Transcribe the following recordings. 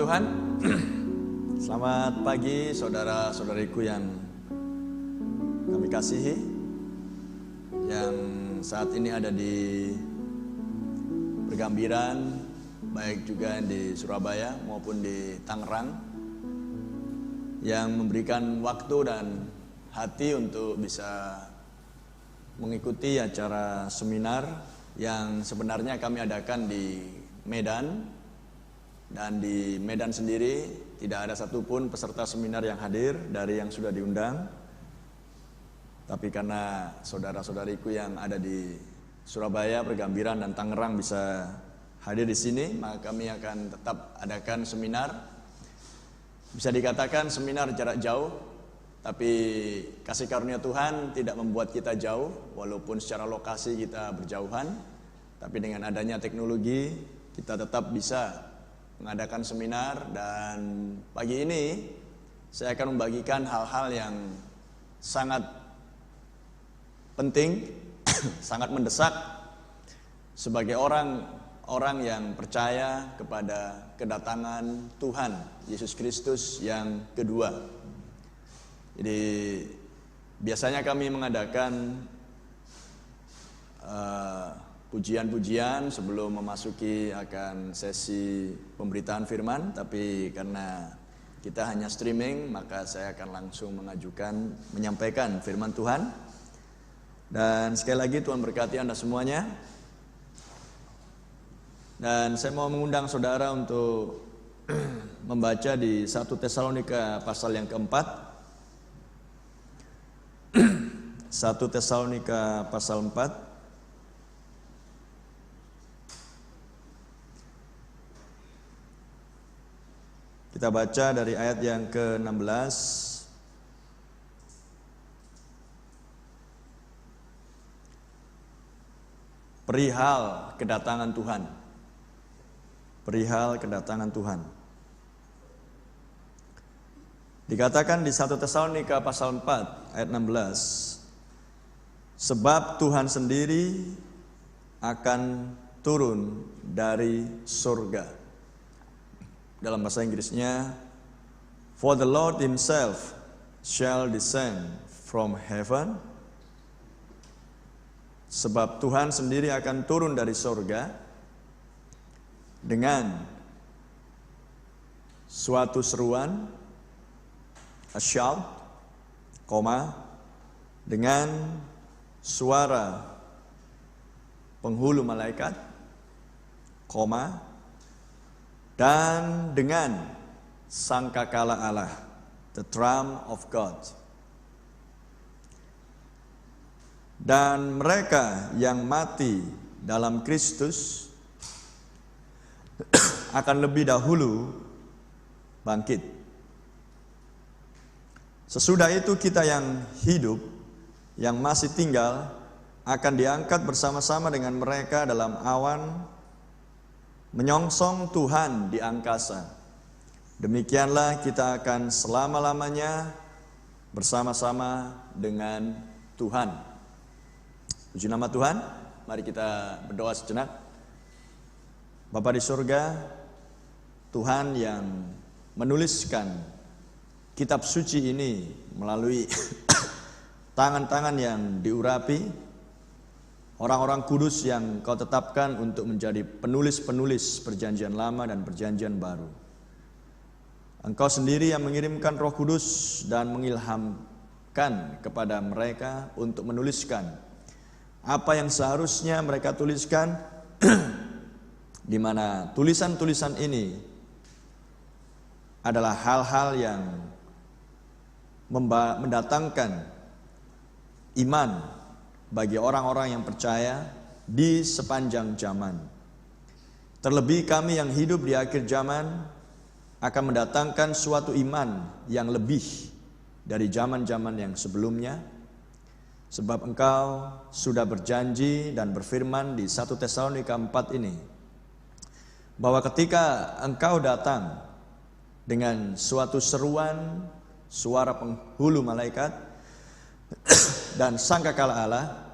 Tuhan. Selamat pagi saudara-saudariku yang kami kasihi, yang saat ini ada di Pergambiran, baik juga di Surabaya maupun di Tangerang, yang memberikan waktu dan hati untuk bisa mengikuti acara seminar yang sebenarnya kami adakan di Medan. Dan di Medan sendiri tidak ada satupun peserta seminar yang hadir dari yang sudah diundang. Tapi karena saudara-saudariku yang ada di Surabaya, Pergambiran, dan Tangerang bisa hadir di sini, maka kami akan tetap adakan seminar. Bisa dikatakan seminar jarak jauh, tapi kasih karunia Tuhan tidak membuat kita jauh, walaupun secara lokasi kita berjauhan. Tapi dengan adanya teknologi, kita tetap bisa mengadakan seminar, dan pagi ini saya akan membagikan hal-hal yang sangat penting, sangat mendesak sebagai orang yang percaya kepada kedatangan Tuhan Yesus Kristus yang kedua. Jadi biasanya kami mengadakan pujian-pujian sebelum memasuki akan sesi pemberitaan firman, tapi karena kita hanya streaming, maka saya akan langsung menyampaikan firman Tuhan. Dan sekali lagi Tuhan berkati Anda semuanya. Dan saya mau mengundang saudara untuk membaca di 1 Tesalonika pasal yang keempat. 1 Tesalonika pasal 4. Kita baca dari ayat yang ke-16. Perihal kedatangan Tuhan. Perihal kedatangan Tuhan. Dikatakan di 1 Tesalonika pasal 4 ayat 16. Sebab Tuhan sendiri akan turun dari surga. Dalam bahasa Inggrisnya, for the Lord himself shall descend from heaven. Sebab Tuhan sendiri akan turun dari surga dengan suatu seruan, a shout, dengan suara penghulu malaikat, dan dengan sangkakala Allah, the trump of God. Dan mereka yang mati dalam Kristus akan lebih dahulu bangkit. Sesudah itu kita yang hidup, yang masih tinggal, akan diangkat bersama-sama dengan mereka dalam awan, menyongsong Tuhan di angkasa. Demikianlah kita akan selama-lamanya bersama-sama dengan Tuhan. Puji nama Tuhan. Mari kita berdoa sejenak. Bapa di surga, Tuhan yang menuliskan kitab suci ini melalui tangan-tangan yang diurapi, orang-orang kudus yang Kau tetapkan untuk menjadi penulis-penulis perjanjian lama dan perjanjian baru. Engkau sendiri yang mengirimkan Roh Kudus dan mengilhamkan kepada mereka untuk menuliskan apa yang seharusnya mereka tuliskan, di mana tulisan-tulisan ini adalah hal-hal yang mendatangkan iman bagi orang-orang yang percaya di sepanjang zaman. Terlebih kami yang hidup di akhir zaman akan mendatangkan suatu iman yang lebih dari zaman-zaman yang sebelumnya. Sebab Engkau sudah berjanji dan berfirman di 1 Tesalonika 4 ini, bahwa ketika Engkau datang dengan suatu seruan, suara penghulu malaikat, dan sangkakala Allah,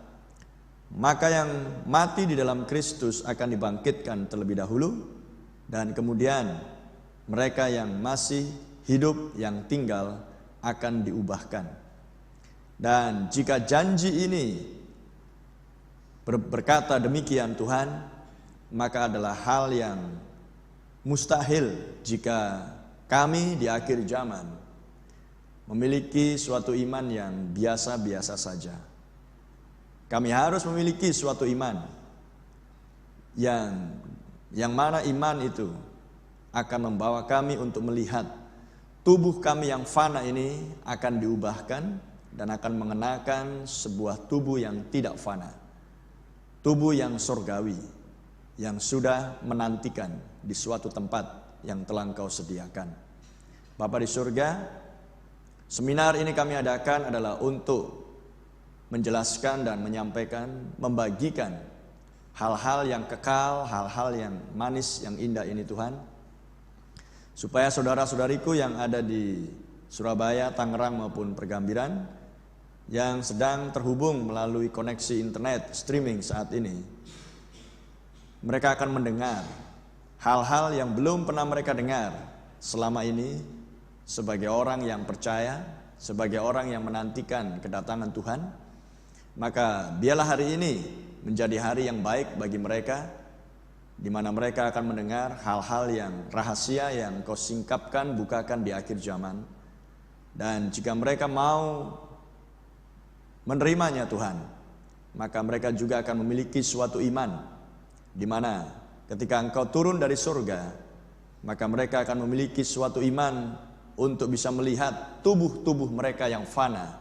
maka yang mati di dalam Kristus akan dibangkitkan terlebih dahulu, dan kemudian mereka yang masih hidup yang tinggal akan diubahkan. Dan jika janji ini berkata demikian Tuhan, maka adalah hal yang mustahil jika kami di akhir zaman memiliki suatu iman yang biasa-biasa saja. Kami harus memiliki suatu iman yang mana iman itu akan membawa kami untuk melihat tubuh kami yang fana ini akan diubahkan dan akan mengenakan sebuah tubuh yang tidak fana. Tubuh yang surgawi, yang sudah menantikan di suatu tempat yang telah Engkau sediakan. Bapa di surga, seminar ini kami adakan adalah untuk menjelaskan dan menyampaikan, membagikan hal-hal yang kekal, hal-hal yang manis, yang indah ini Tuhan. Supaya saudara-saudariku yang ada di Surabaya, Tangerang maupun Pergambiran yang sedang terhubung melalui koneksi internet streaming saat ini, mereka akan mendengar hal-hal yang belum pernah mereka dengar selama ini sebagai orang yang percaya, sebagai orang yang menantikan kedatangan Tuhan. Maka biarlah hari ini menjadi hari yang baik bagi mereka, di mana mereka akan mendengar hal-hal yang rahasia yang Kau singkapkan, bukakan di akhir zaman. Dan jika mereka mau menerimanya Tuhan, maka mereka juga akan memiliki suatu iman, di mana ketika Engkau turun dari surga, maka mereka akan memiliki suatu iman untuk bisa melihat tubuh-tubuh mereka yang fana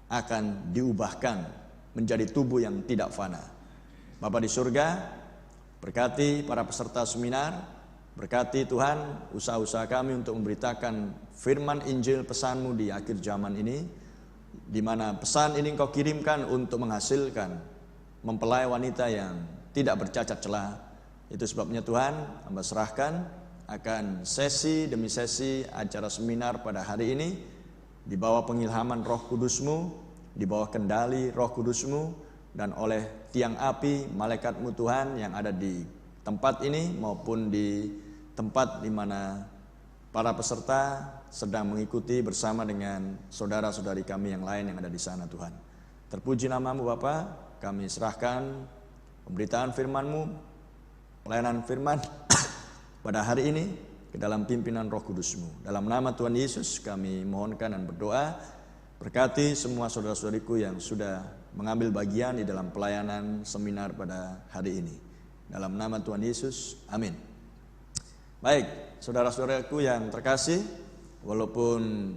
akan diubahkan menjadi tubuh yang tidak fana. Bapa di surga, berkati para peserta seminar, berkati Tuhan usaha-usaha kami untuk memberitakan firman Injil pesan-Mu di akhir zaman ini, di mana pesan ini Engkau kirimkan untuk menghasilkan mempelai wanita yang tidak bercacat celah. Itu sebabnya Tuhan, Hamba serahkan akan sesi demi sesi acara seminar pada hari ini di bawah pengilhaman Roh Kudus-Mu, di bawah kendali Roh Kudus-Mu, dan oleh tiang api malaikat-Mu Tuhan yang ada di tempat ini maupun di tempat di mana para peserta sedang mengikuti bersama dengan saudara-saudari kami yang lain yang ada di sana Tuhan. Terpuji nama-Mu Bapa, kami serahkan pemberitaan firman-Mu, pelayanan firman pada hari ini ke dalam pimpinan Roh Kudus-Mu. Dalam nama Tuhan Yesus kami mohonkan dan berdoa, berkati semua saudara-saudariku yang sudah mengambil bagian di dalam pelayanan seminar pada hari ini. Dalam nama Tuhan Yesus, amin. Baik, saudara-saudaraku yang terkasih, walaupun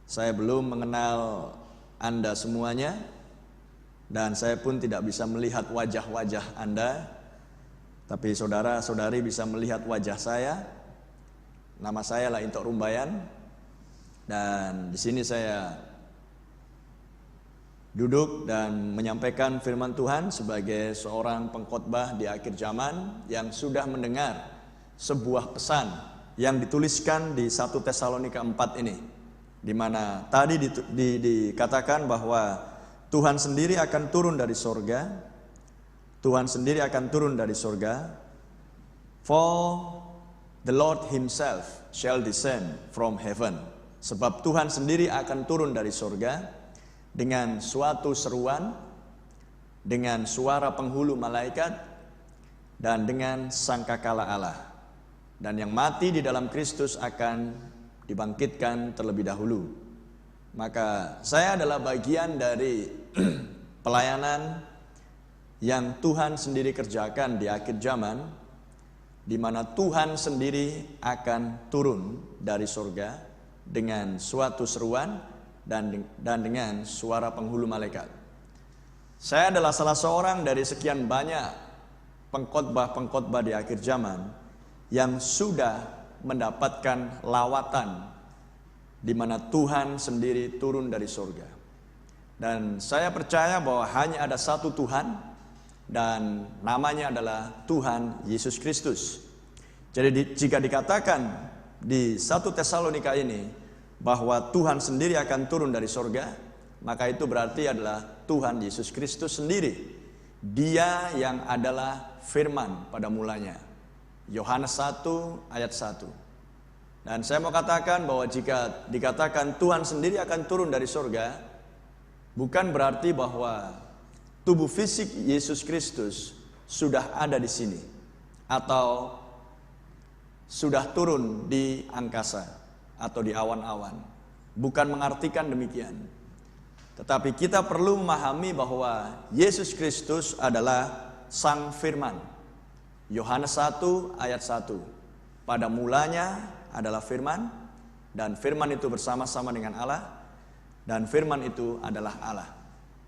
saya belum mengenal Anda semuanya, dan saya pun tidak bisa melihat wajah-wajah Anda, tapi saudara-saudari bisa melihat wajah saya. Nama saya lah Intok Rumbayan, dan di sini saya duduk dan menyampaikan firman Tuhan sebagai seorang pengkhotbah di akhir zaman yang sudah mendengar sebuah pesan yang dituliskan di 1 Tesalonika 4 ini, di mana tadi dikatakan bahwa Tuhan sendiri akan turun dari sorga. Tuhan sendiri akan turun dari sorga. For the Lord himself shall descend from heaven. Sebab Tuhan sendiri akan turun dari sorga dengan suatu seruan, dengan suara penghulu malaikat, dan dengan sangkakala Allah. Dan yang mati di dalam Kristus akan dibangkitkan terlebih dahulu. Maka saya adalah bagian dari pelayanan yang Tuhan sendiri kerjakan di akhir zaman, di mana Tuhan sendiri akan turun dari surga dengan suatu seruan dan dengan suara penghulu malaikat. Saya adalah salah seorang dari sekian banyak pengkhotbah-pengkhotbah di akhir zaman yang sudah mendapatkan lawatan di mana Tuhan sendiri turun dari surga. Dan saya percaya bahwa hanya ada satu Tuhan, dan namanya adalah Tuhan Yesus Kristus. Jadi jika dikatakan di 1 Tesalonika ini bahwa Tuhan sendiri akan turun dari surga, maka itu berarti adalah Tuhan Yesus Kristus sendiri. Dia yang adalah firman pada mulanya. Yohanes 1 ayat 1. Dan saya mau katakan bahwa jika dikatakan Tuhan sendiri akan turun dari surga, bukan berarti bahwa tubuh fisik Yesus Kristus sudah ada di sini atau sudah turun di angkasa atau di awan-awan. Bukan mengartikan demikian. Tetapi kita perlu memahami bahwa Yesus Kristus adalah Sang Firman. Yohanes 1 ayat 1. Pada mulanya adalah firman, dan firman itu bersama-sama dengan Allah, dan firman itu adalah Allah.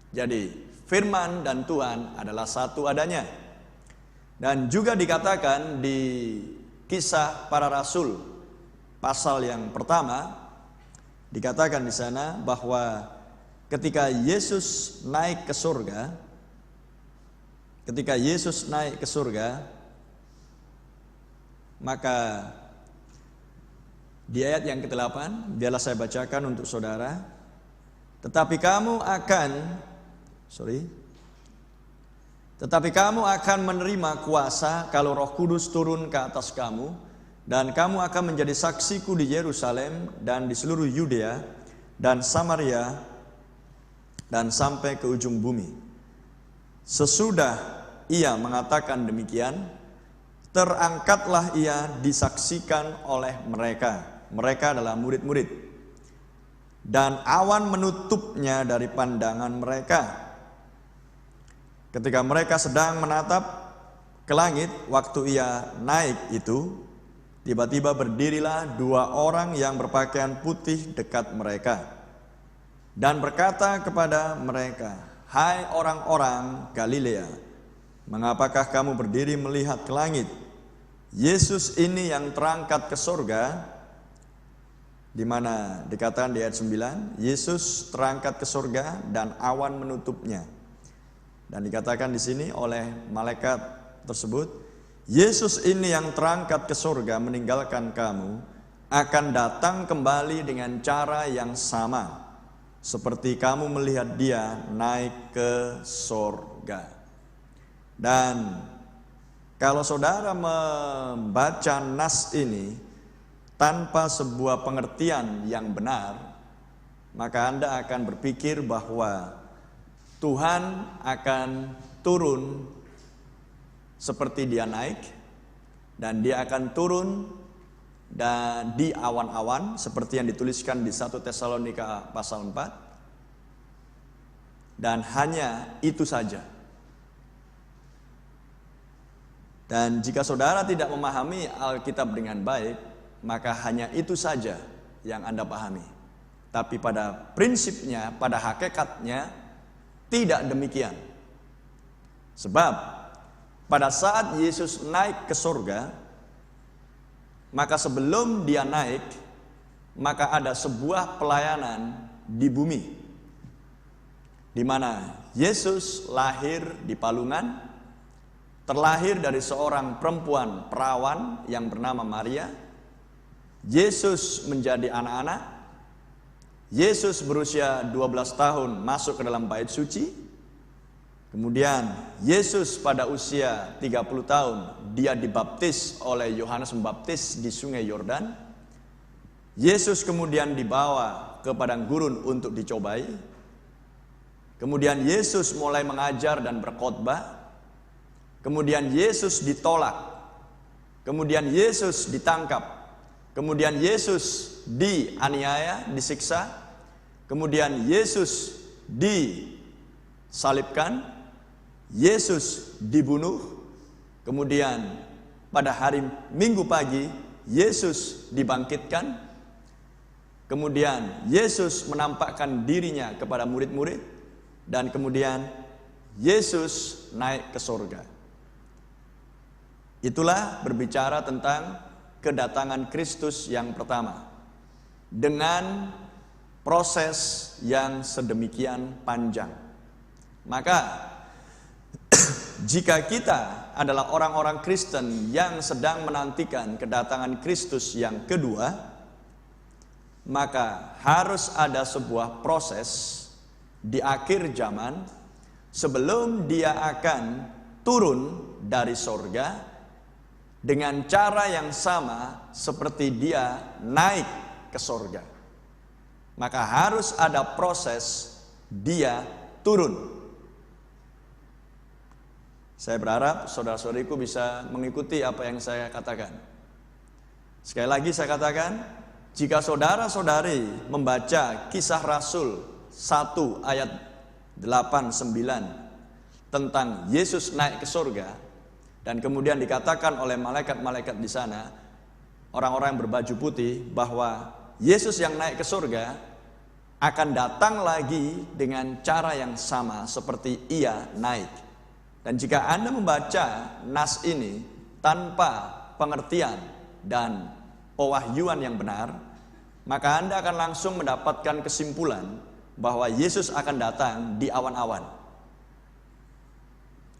Jadi firman dan Tuhan adalah satu adanya. Dan juga dikatakan di Kisah Para Rasul pasal yang pertama, dikatakan di sana bahwa ketika Yesus naik ke surga, maka di ayat yang ke-8, biarlah saya bacakan untuk saudara. Tetapi kamu akan menerima kuasa kalau Roh Kudus turun ke atas kamu, dan kamu akan menjadi saksiku di Yerusalem dan di seluruh Yudea dan Samaria dan sampai ke ujung bumi. Sesudah ia mengatakan demikian, terangkatlah ia disaksikan oleh mereka. Mereka adalah murid-murid. Dan awan menutupnya dari pandangan mereka. Ketika mereka sedang menatap ke langit, waktu ia naik itu, tiba-tiba berdirilah 2 orang yang berpakaian putih dekat mereka. Dan berkata kepada mereka, "Hai orang-orang Galilea, mengapakah kamu berdiri melihat ke langit? Yesus ini yang terangkat ke surga," di mana dikatakan di ayat 9, Yesus terangkat ke surga dan awan menutupnya. Dan dikatakan di sini oleh malaikat tersebut, Yesus ini yang terangkat ke surga meninggalkan kamu, akan datang kembali dengan cara yang sama, seperti kamu melihat dia naik ke surga. Dan kalau saudara membaca nas ini tanpa sebuah pengertian yang benar, maka Anda akan berpikir bahwa Tuhan akan turun seperti dia naik, dan dia akan turun dan di awan-awan seperti yang dituliskan di 1 Tesalonika pasal 4, dan hanya itu saja. Dan jika saudara tidak memahami Alkitab dengan baik, maka hanya itu saja yang Anda pahami. Tapi pada prinsipnya, pada hakikatnya tidak demikian. Sebab pada saat Yesus naik ke surga, maka sebelum dia naik, maka ada sebuah pelayanan di bumi, di mana Yesus lahir di palungan, terlahir dari seorang perempuan perawan yang bernama Maria. Yesus menjadi anak-anak. Yesus berusia 12 tahun masuk ke dalam bait suci. Kemudian Yesus pada usia 30 tahun dia dibaptis oleh Yohanes Pembaptis di Sungai Yordan. Yesus kemudian dibawa ke padang gurun untuk dicobai. Kemudian Yesus mulai mengajar dan berkhotbah. Kemudian Yesus ditolak. Kemudian Yesus ditangkap. Kemudian Yesus dianiaya, disiksa. Kemudian Yesus disalibkan. Yesus dibunuh. Kemudian pada hari Minggu pagi Yesus dibangkitkan. Kemudian Yesus menampakkan dirinya kepada murid-murid. Dan kemudian Yesus naik ke surga. Itulah berbicara tentang kedatangan Kristus yang pertama, dengan proses yang sedemikian panjang. Maka jika kita adalah orang-orang Kristen yang sedang menantikan kedatangan Kristus yang kedua, maka harus ada sebuah proses di akhir zaman sebelum dia akan turun dari sorga dengan cara yang sama seperti dia naik ke sorga. Maka harus ada proses dia turun. Saya berharap saudara-saudariku bisa mengikuti apa yang saya katakan. Sekali lagi saya katakan, jika saudara-saudari membaca Kisah Rasul 1 ayat 8-9 tentang Yesus naik ke surga, dan kemudian dikatakan oleh malaikat-malaikat di sana, orang-orang yang berbaju putih, bahwa Yesus yang naik ke surga akan datang lagi dengan cara yang sama seperti ia naik. Dan jika Anda membaca nas ini tanpa pengertian dan pewahyuan yang benar, maka Anda akan langsung mendapatkan kesimpulan bahwa Yesus akan datang di awan-awan.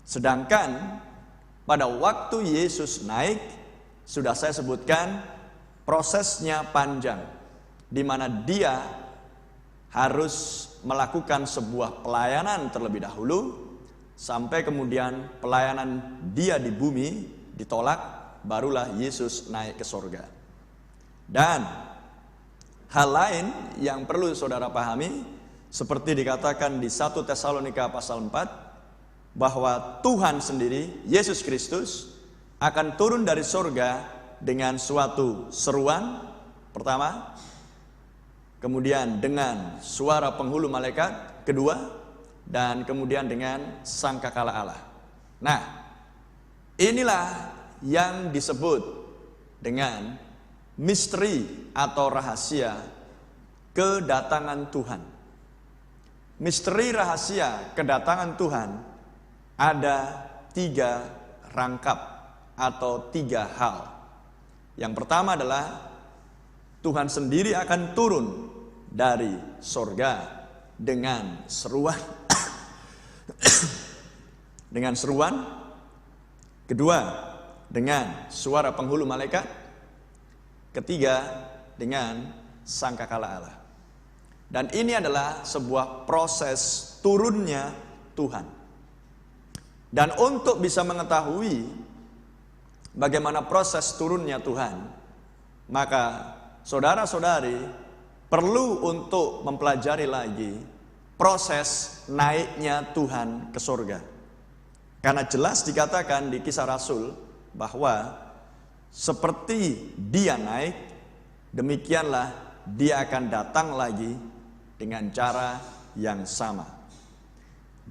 Sedangkan pada waktu Yesus naik, sudah saya sebutkan prosesnya panjang, di mana dia harus melakukan sebuah pelayanan terlebih dahulu, sampai kemudian pelayanan dia di bumi ditolak, barulah Yesus naik ke sorga. Dan hal lain yang perlu saudara pahami, seperti dikatakan di 1 Tesalonika pasal 4, bahwa Tuhan sendiri, Yesus Kristus, akan turun dari sorga dengan suatu seruan, pertama, kemudian dengan suara penghulu malaikat, kedua, dan kemudian dengan sangkakala Allah. Nah, inilah yang disebut dengan misteri atau rahasia kedatangan Tuhan. Misteri rahasia kedatangan Tuhan ada 3 rangkap atau 3 hal. Yang pertama adalah Tuhan sendiri akan turun dari sorga dengan seruan. Dengan seruan. Kedua, dengan suara penghulu malaikat. Ketiga, dengan sangkakala Allah. Dan ini adalah sebuah proses turunnya Tuhan. Dan untuk bisa mengetahui bagaimana proses turunnya Tuhan, maka saudara-saudari perlu untuk mempelajari lagi proses naiknya Tuhan ke surga. Karena jelas dikatakan di Kisah Rasul bahwa seperti dia naik, demikianlah dia akan datang lagi dengan cara yang sama.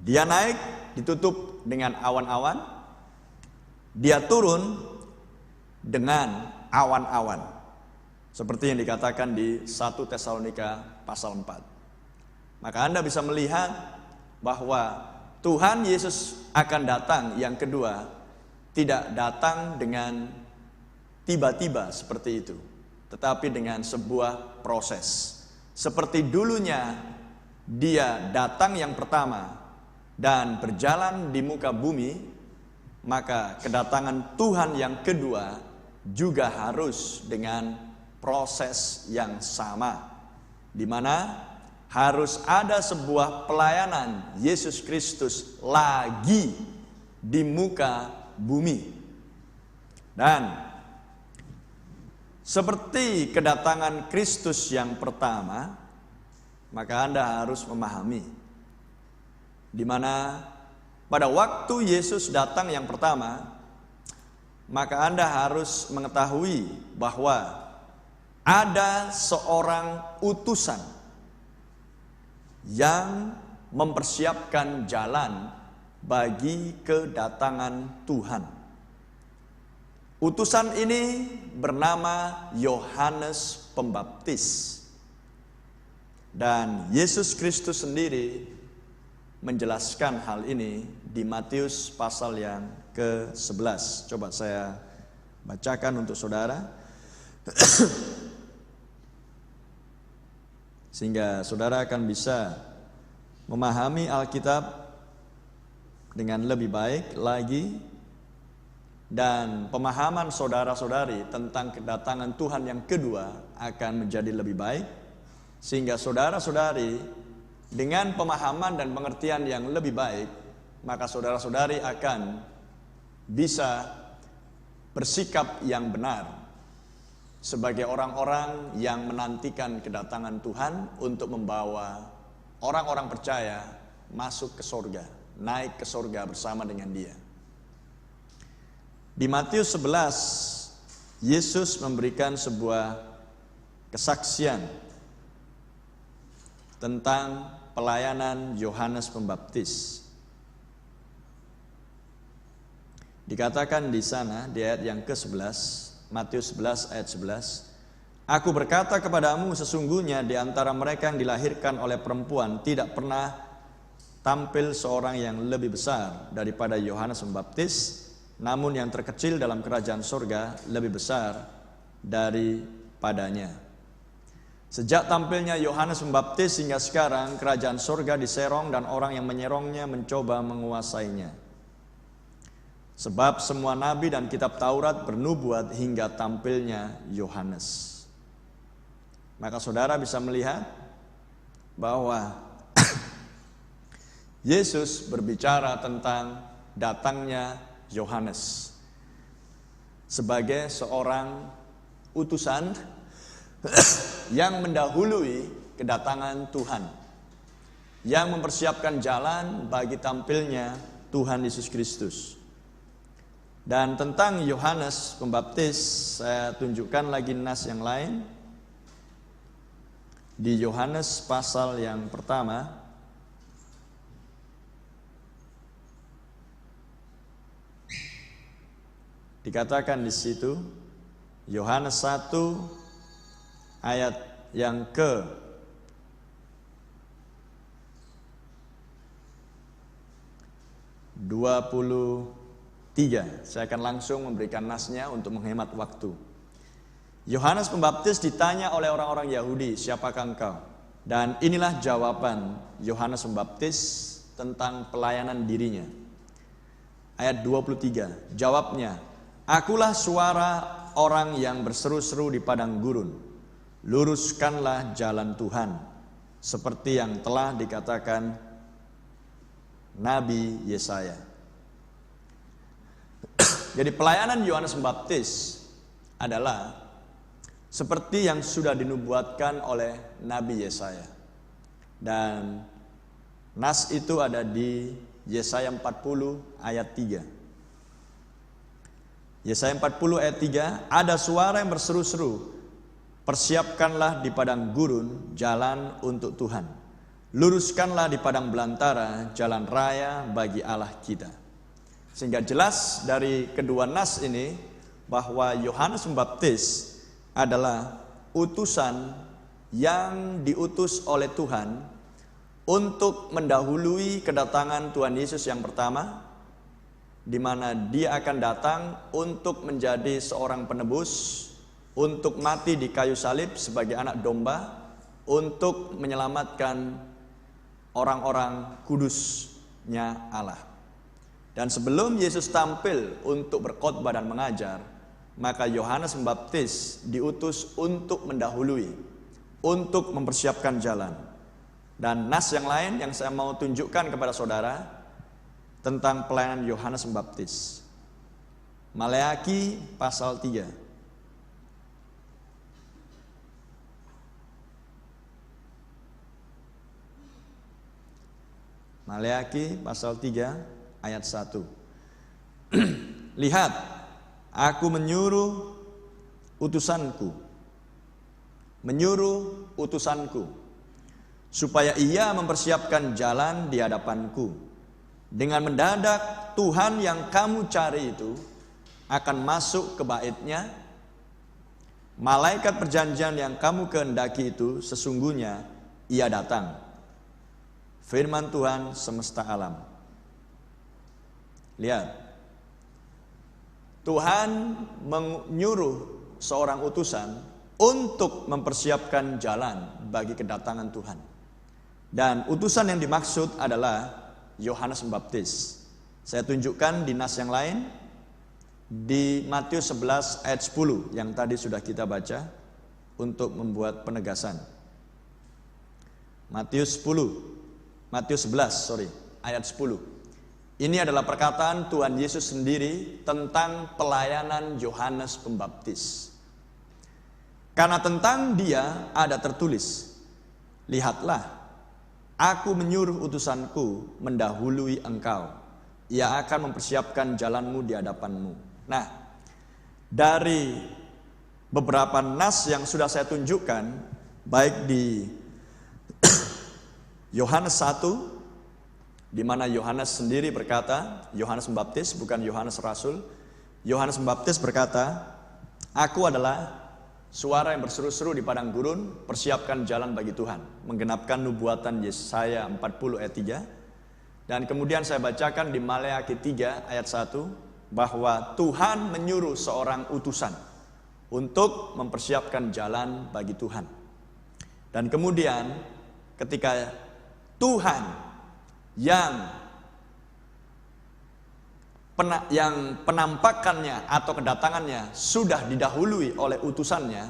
Dia naik ditutup dengan awan-awan, dia turun dengan awan-awan. Seperti yang dikatakan di 1 Tesalonika pasal 4. Maka Anda bisa melihat bahwa Tuhan Yesus akan datang yang kedua, tidak datang dengan tiba-tiba seperti itu, tetapi dengan sebuah proses. Seperti dulunya dia datang yang pertama dan berjalan di muka bumi, maka kedatangan Tuhan yang kedua juga harus dengan proses yang sama, di mana harus ada sebuah pelayanan Yesus Kristus lagi di muka bumi. Dan seperti kedatangan Kristus yang pertama, maka Anda harus memahami di mana pada waktu Yesus datang yang pertama, maka Anda harus mengetahui bahwa ada seorang utusan yang mempersiapkan jalan bagi kedatangan Tuhan. Utusan ini bernama Yohanes Pembaptis. Dan Yesus Kristus sendiri menjelaskan hal ini di Matius pasal yang ke-11. Coba saya bacakan untuk saudara. Sehingga saudara akan bisa memahami Alkitab dengan lebih baik lagi, dan pemahaman saudara-saudari tentang kedatangan Tuhan yang kedua akan menjadi lebih baik, sehingga saudara-saudari dengan pemahaman dan pengertian yang lebih baik, maka saudara-saudari akan bisa bersikap yang benar sebagai orang-orang yang menantikan kedatangan Tuhan untuk membawa orang-orang percaya masuk ke sorga, naik ke sorga bersama dengan Dia. Di Matius 11, Yesus memberikan sebuah kesaksian tentang pelayanan Yohanes Pembaptis. Dikatakan di sana di ayat yang ke-11, Matius 11 ayat 11, Aku berkata kepadamu, sesungguhnya di antara mereka yang dilahirkan oleh perempuan tidak pernah tampil seorang yang lebih besar daripada Yohanes Pembaptis, namun yang terkecil dalam kerajaan surga lebih besar daripadanya. Sejak tampilnya Yohanes Pembaptis hingga sekarang, kerajaan surga diserong dan orang yang menyerongnya mencoba menguasainya. Sebab semua nabi dan kitab Taurat bernubuat hingga tampilnya Yohanes. Maka saudara bisa melihat bahwa Yesus berbicara tentang datangnya Yohanes sebagai seorang utusan yang mendahului kedatangan Tuhan, yang mempersiapkan jalan bagi tampilnya Tuhan Yesus Kristus. Dan tentang Yohanes Pembaptis, saya tunjukkan lagi nas yang lain. Di Yohanes pasal yang pertama, dikatakan di situ, Yohanes 1 ayat yang ke 23. Saya akan langsung memberikan nasnya untuk menghemat waktu. Yohanes Pembaptis ditanya oleh orang-orang Yahudi, siapakah engkau? Dan inilah jawaban Yohanes Pembaptis tentang pelayanan dirinya. Ayat 23, jawabnya, Akulah suara orang yang berseru-seru di padang gurun, luruskanlah jalan Tuhan, seperti yang telah dikatakan Nabi Yesaya. Jadi pelayanan Yohanes Pembaptis adalah seperti yang sudah dinubuatkan oleh Nabi Yesaya. Dan nas itu ada di Yesaya 40 ayat 3. Yesaya 40 ayat 3, ada suara yang berseru-seru, persiapkanlah di padang gurun jalan untuk Tuhan. Luruskanlah di padang belantara jalan raya bagi Allah kita. Sehingga jelas dari kedua nas ini bahwa Yohanes Pembaptis adalah utusan yang diutus oleh Tuhan untuk mendahului kedatangan Tuhan Yesus yang pertama, di mana Dia akan datang untuk menjadi seorang penebus, untuk mati di kayu salib sebagai anak domba, untuk menyelamatkan orang-orang kudusnya Allah. Dan sebelum Yesus tampil untuk berkhotbah dan mengajar, maka Yohanes Pembaptis diutus untuk mendahului, untuk mempersiapkan jalan. Dan nas yang lain yang saya mau tunjukkan kepada saudara tentang pelayanan Yohanes Pembaptis. Maleaki pasal 3. Maleaki pasal 3 ayat 1. Lihat, aku menyuruh utusanku, supaya ia mempersiapkan jalan di hadapanku. Dengan mendadak Tuhan yang kamu cari itu akan masuk ke bait-Nya. Malaikat perjanjian yang kamu kehendaki itu sesungguhnya ia datang. Firman Tuhan semesta alam. Lihat, Tuhan menyuruh seorang utusan untuk mempersiapkan jalan bagi kedatangan Tuhan. Dan utusan yang dimaksud adalah Yohanes Pembaptis. Saya tunjukkan di nas yang lain, di Matius 11 ayat 10 yang tadi sudah kita baca untuk membuat penegasan. Matius 11 ayat 10. Ini adalah perkataan Tuhan Yesus sendiri tentang pelayanan Yohanes Pembaptis. Karena tentang dia ada tertulis, lihatlah, aku menyuruh utusanku mendahului engkau. Ia akan mempersiapkan jalanmu di hadapanmu. Nah, dari beberapa nas yang sudah saya tunjukkan, baik di Yohanes 1, di mana Yohanes sendiri berkata, Yohanes Pembaptis bukan Yohanes Rasul. Yohanes Pembaptis berkata, aku adalah suara yang berseru-seru di padang gurun, persiapkan jalan bagi Tuhan, menggenapkan nubuatan Yesaya 40 ayat 3. Dan kemudian saya bacakan di Maleakhi 3 ayat 1, bahwa Tuhan menyuruh seorang utusan untuk mempersiapkan jalan bagi Tuhan. Dan kemudian ketika Tuhan yang penampakannya atau kedatangannya sudah didahului oleh utusannya,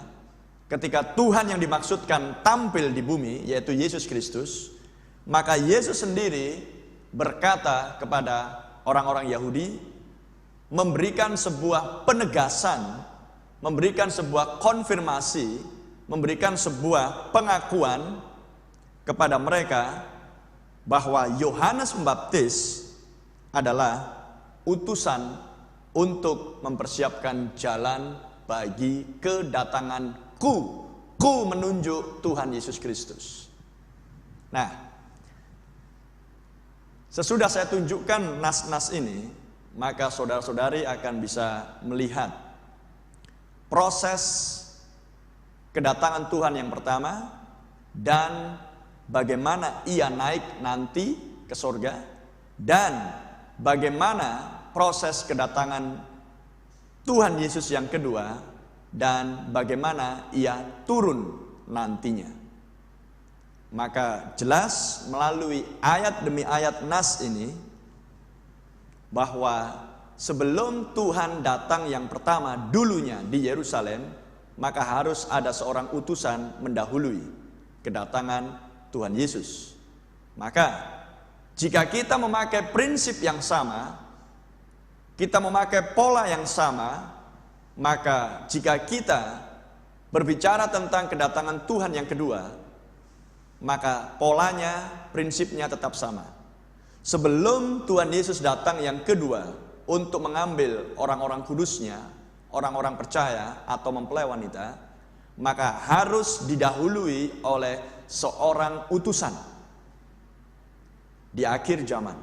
ketika Tuhan yang dimaksudkan tampil di bumi, yaitu Yesus Kristus, maka Yesus sendiri berkata kepada orang-orang Yahudi, memberikan sebuah penegasan, memberikan sebuah konfirmasi, memberikan sebuah pengakuan kepada mereka bahwa Yohanes Pembaptis adalah utusan untuk mempersiapkan jalan bagi kedatanganku. Ku menunjuk Tuhan Yesus Kristus. Nah, sesudah saya tunjukkan nas-nas ini, maka saudara-saudari akan bisa melihat proses kedatangan Tuhan yang pertama dan bagaimana ia naik nanti ke sorga, dan bagaimana proses kedatangan Tuhan Yesus yang kedua, dan bagaimana ia turun nantinya. Maka jelas melalui ayat demi ayat nas ini, bahwa sebelum Tuhan datang yang pertama dulunya di Yerusalem, maka harus ada seorang utusan mendahului kedatangan Tuhan Yesus. Maka jika kita memakai prinsip yang sama, kita memakai pola yang sama, maka jika kita berbicara tentang kedatangan Tuhan yang kedua, maka polanya, prinsipnya tetap sama. Sebelum Tuhan Yesus datang yang kedua untuk mengambil orang-orang kudusnya, orang-orang percaya atau mempelai wanita, maka harus didahului oleh seorang utusan di akhir zaman.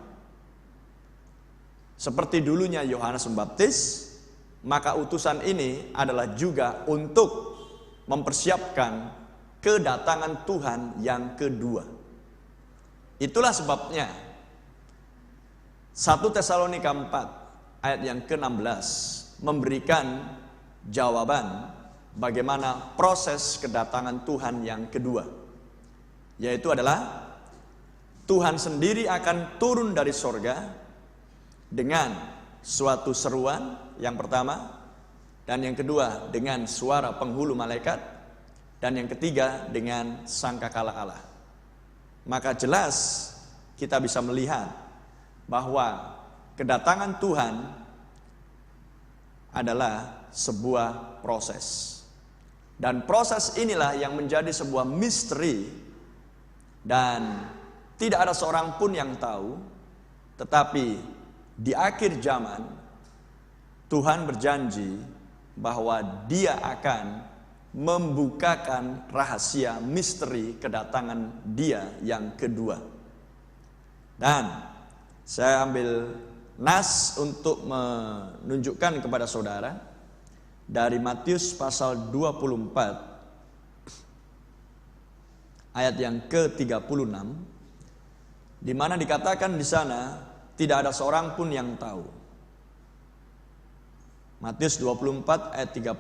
Seperti dulunya Yohanes Pembaptis, maka utusan ini adalah juga untuk mempersiapkan kedatangan Tuhan yang kedua. Itulah sebabnya 1 Tesalonika 4 ayat yang ke-16 memberikan jawaban bagaimana proses kedatangan Tuhan yang kedua. Yaitu adalah Tuhan sendiri akan turun dari sorga dengan suatu seruan yang pertama, dan yang kedua dengan suara penghulu malaikat, dan yang ketiga dengan sangkakala Allah. Maka jelas kita bisa melihat bahwa kedatangan Tuhan adalah sebuah proses. Dan proses inilah yang menjadi sebuah misteri, dan tidak ada seorang pun yang tahu. Tetapi di akhir zaman Tuhan berjanji bahwa Dia akan membukakan rahasia misteri kedatangan Dia yang kedua. Dan saya ambil nas untuk menunjukkan kepada saudara dari Matius pasal 24 ayat yang ke-36, di mana dikatakan di sana tidak ada seorang pun yang tahu. Matius 24 ayat 36,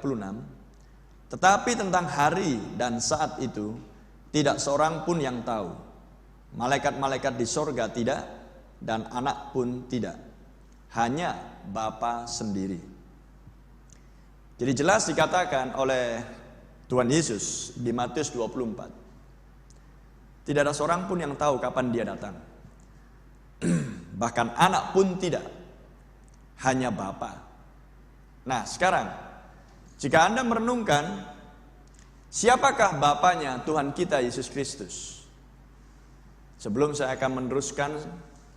tetapi tentang hari dan saat itu tidak seorang pun yang tahu. Malaikat-malaikat di sorga tidak, dan anak pun tidak, hanya Bapa sendiri. Jadi jelas dikatakan oleh Tuhan Yesus di Matius 24, tidak ada seorang pun yang tahu kapan Dia datang. Bahkan anak pun tidak, hanya Bapa. Nah sekarang, jika Anda merenungkan, siapakah Bapanya Tuhan kita Yesus Kristus? Sebelum saya akan meneruskan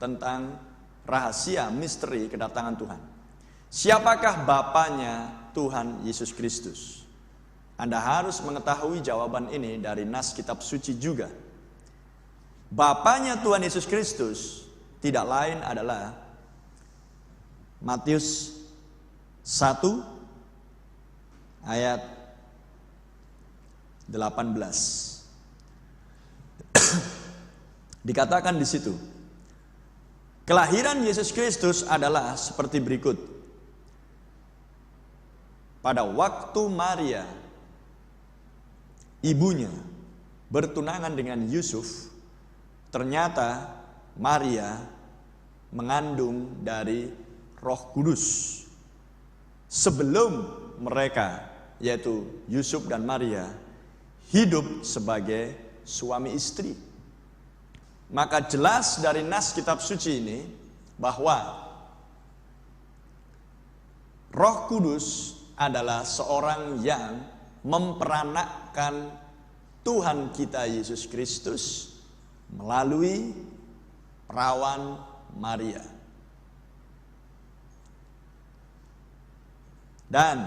tentang rahasia misteri kedatangan Tuhan. Siapakah Bapanya Tuhan Yesus Kristus? Anda harus mengetahui jawaban ini dari nas kitab suci juga. Bapanya Tuhan Yesus Kristus tidak lain adalah Matius 1 ayat 18. Dikatakan di situ, kelahiran Yesus Kristus adalah seperti berikut. Pada waktu Maria, ibunya, bertunangan dengan Yusuf, ternyata Maria mengandung dari Roh Kudus. Sebelum mereka, yaitu Yusuf dan Maria, hidup sebagai suami istri. Maka jelas dari nas kitab suci ini bahwa Roh Kudus adalah seorang yang memperanakkan Tuhan kita Yesus Kristus melalui perawan Maria. Dan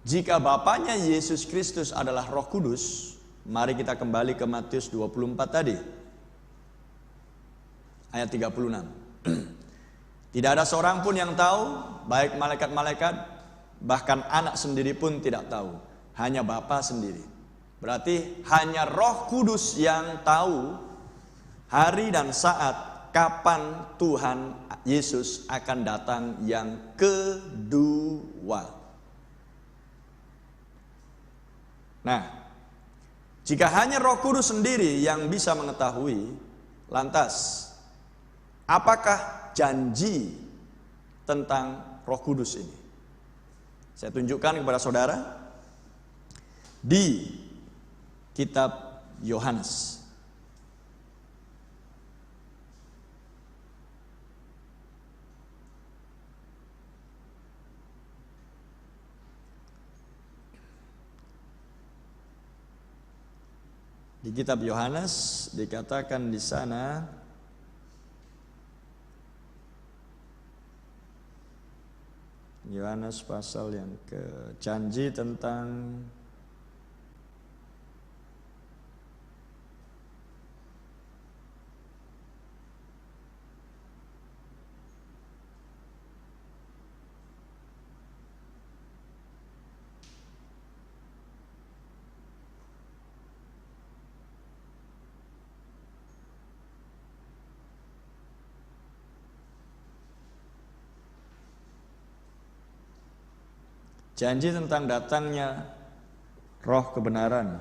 jika Bapanya Yesus Kristus adalah Roh Kudus, mari kita kembali ke Matius 24 tadi. Ayat 36. Tidak ada seorang pun yang tahu, baik malaikat-malaikat, bahkan anak sendiri pun tidak tahu. Hanya Bapa sendiri. Berarti hanya Roh Kudus yang tahu hari dan saat kapan Tuhan Yesus akan datang yang kedua. Nah, jika hanya Roh Kudus sendiri yang bisa mengetahui, lantas apakah janji tentang Roh Kudus ini? Saya tunjukkan kepada saudara di kitab Yohanes. Di kitab Yohanes dikatakan di sana, Yohanes pasal yang janji tentang janji tentang datangnya Roh kebenaran.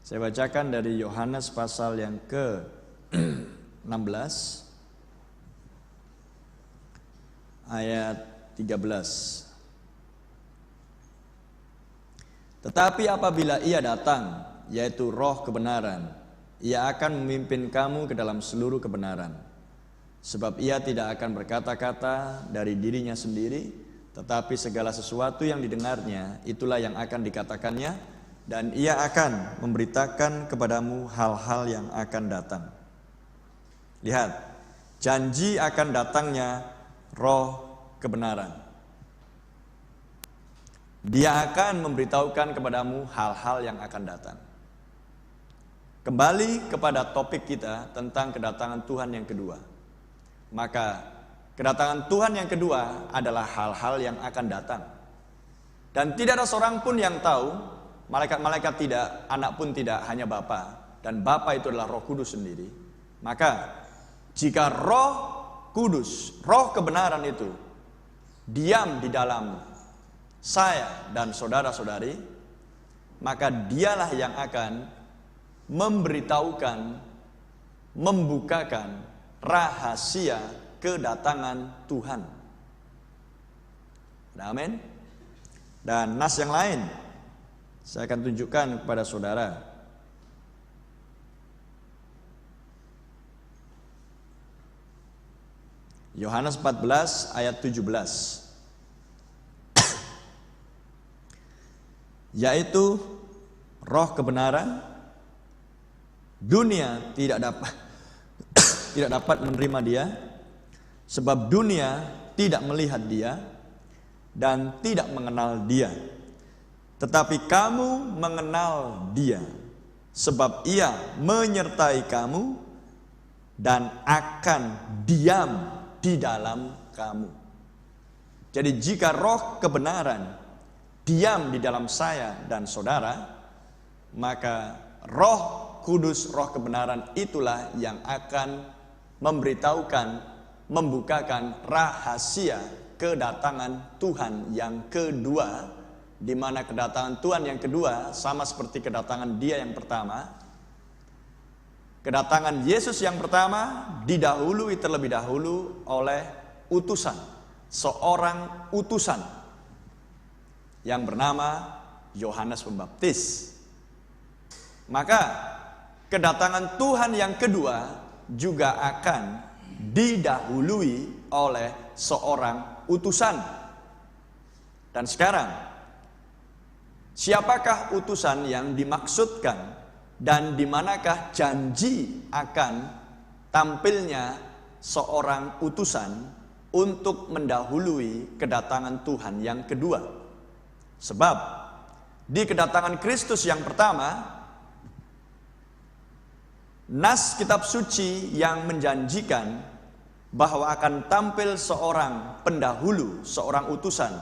Saya bacakan dari Yohanes pasal yang ke-16 ayat 13. Tetapi apabila Ia datang, yaitu Roh kebenaran, Ia akan memimpin kamu ke dalam seluruh kebenaran. Sebab Ia tidak akan berkata-kata dari dirinya sendiri, tetapi segala sesuatu yang didengarnya, itulah yang akan dikatakannya, dan Ia akan memberitakan kepadamu hal-hal yang akan datang. Lihat, janji akan datangnya Roh kebenaran. Dia akan memberitahukan kepadamu hal-hal yang akan datang. Kembali kepada topik kita tentang kedatangan Tuhan yang kedua. Maka kedatangan Tuhan yang kedua adalah hal-hal yang akan datang. Dan tidak ada seorang pun yang tahu, malaikat-malaikat tidak, anak pun tidak, hanya Bapa. Dan Bapa itu adalah Roh Kudus sendiri. Maka jika Roh Kudus, Roh kebenaran itu diam di dalam saya dan saudara-saudari, maka dialah yang akan memberitahukan membukakan rahasia kedatangan Tuhan. Amin. Dan nas yang lain saya akan tunjukkan kepada saudara. Yohanes 14 ayat 17. Yaitu roh kebenaran, dunia tidak dapat menerima dia, sebab dunia tidak melihat dia dan tidak mengenal dia. Tetapi kamu mengenal dia, sebab ia menyertai kamu dan akan diam di dalam kamu. Jadi jika roh kebenaran diam di dalam saya dan saudara, maka Roh Kudus, roh kebenaran itulah yang akan memberitahukan, membukakan rahasia kedatangan Tuhan yang kedua, di mana kedatangan Tuhan yang kedua sama seperti kedatangan Dia yang pertama. Kedatangan Yesus yang pertama didahului terlebih dahulu oleh utusan, seorang utusan yang bernama Yohanes Pembaptis. Maka kedatangan Tuhan yang kedua juga akan didahului oleh seorang utusan. Dan sekarang, siapakah utusan yang dimaksudkan dan di manakah janji akan tampilnya seorang utusan untuk mendahului kedatangan Tuhan yang kedua? Sebab di kedatangan Kristus yang pertama, nas kitab suci yang menjanjikan bahwa akan tampil seorang pendahulu, seorang utusan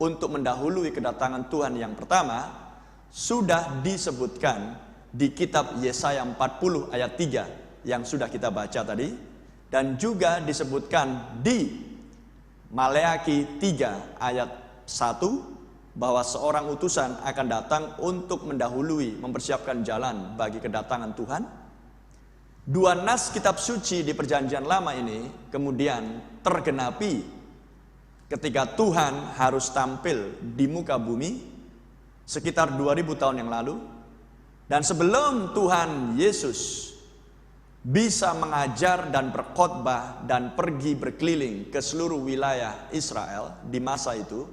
untuk mendahului kedatangan Tuhan yang pertama sudah disebutkan di kitab Yesaya 40 ayat 3 yang sudah kita baca tadi, dan juga disebutkan di Maleakhi 3 ayat 1 bahwa seorang utusan akan datang untuk mendahului, mempersiapkan jalan bagi kedatangan Tuhan. Dua nas kitab suci di perjanjian lama ini kemudian tergenapi ketika Tuhan harus tampil di muka bumi sekitar 2000 tahun yang lalu. Dan sebelum Tuhan Yesus bisa mengajar dan berkhotbah dan pergi berkeliling ke seluruh wilayah Israel di masa itu,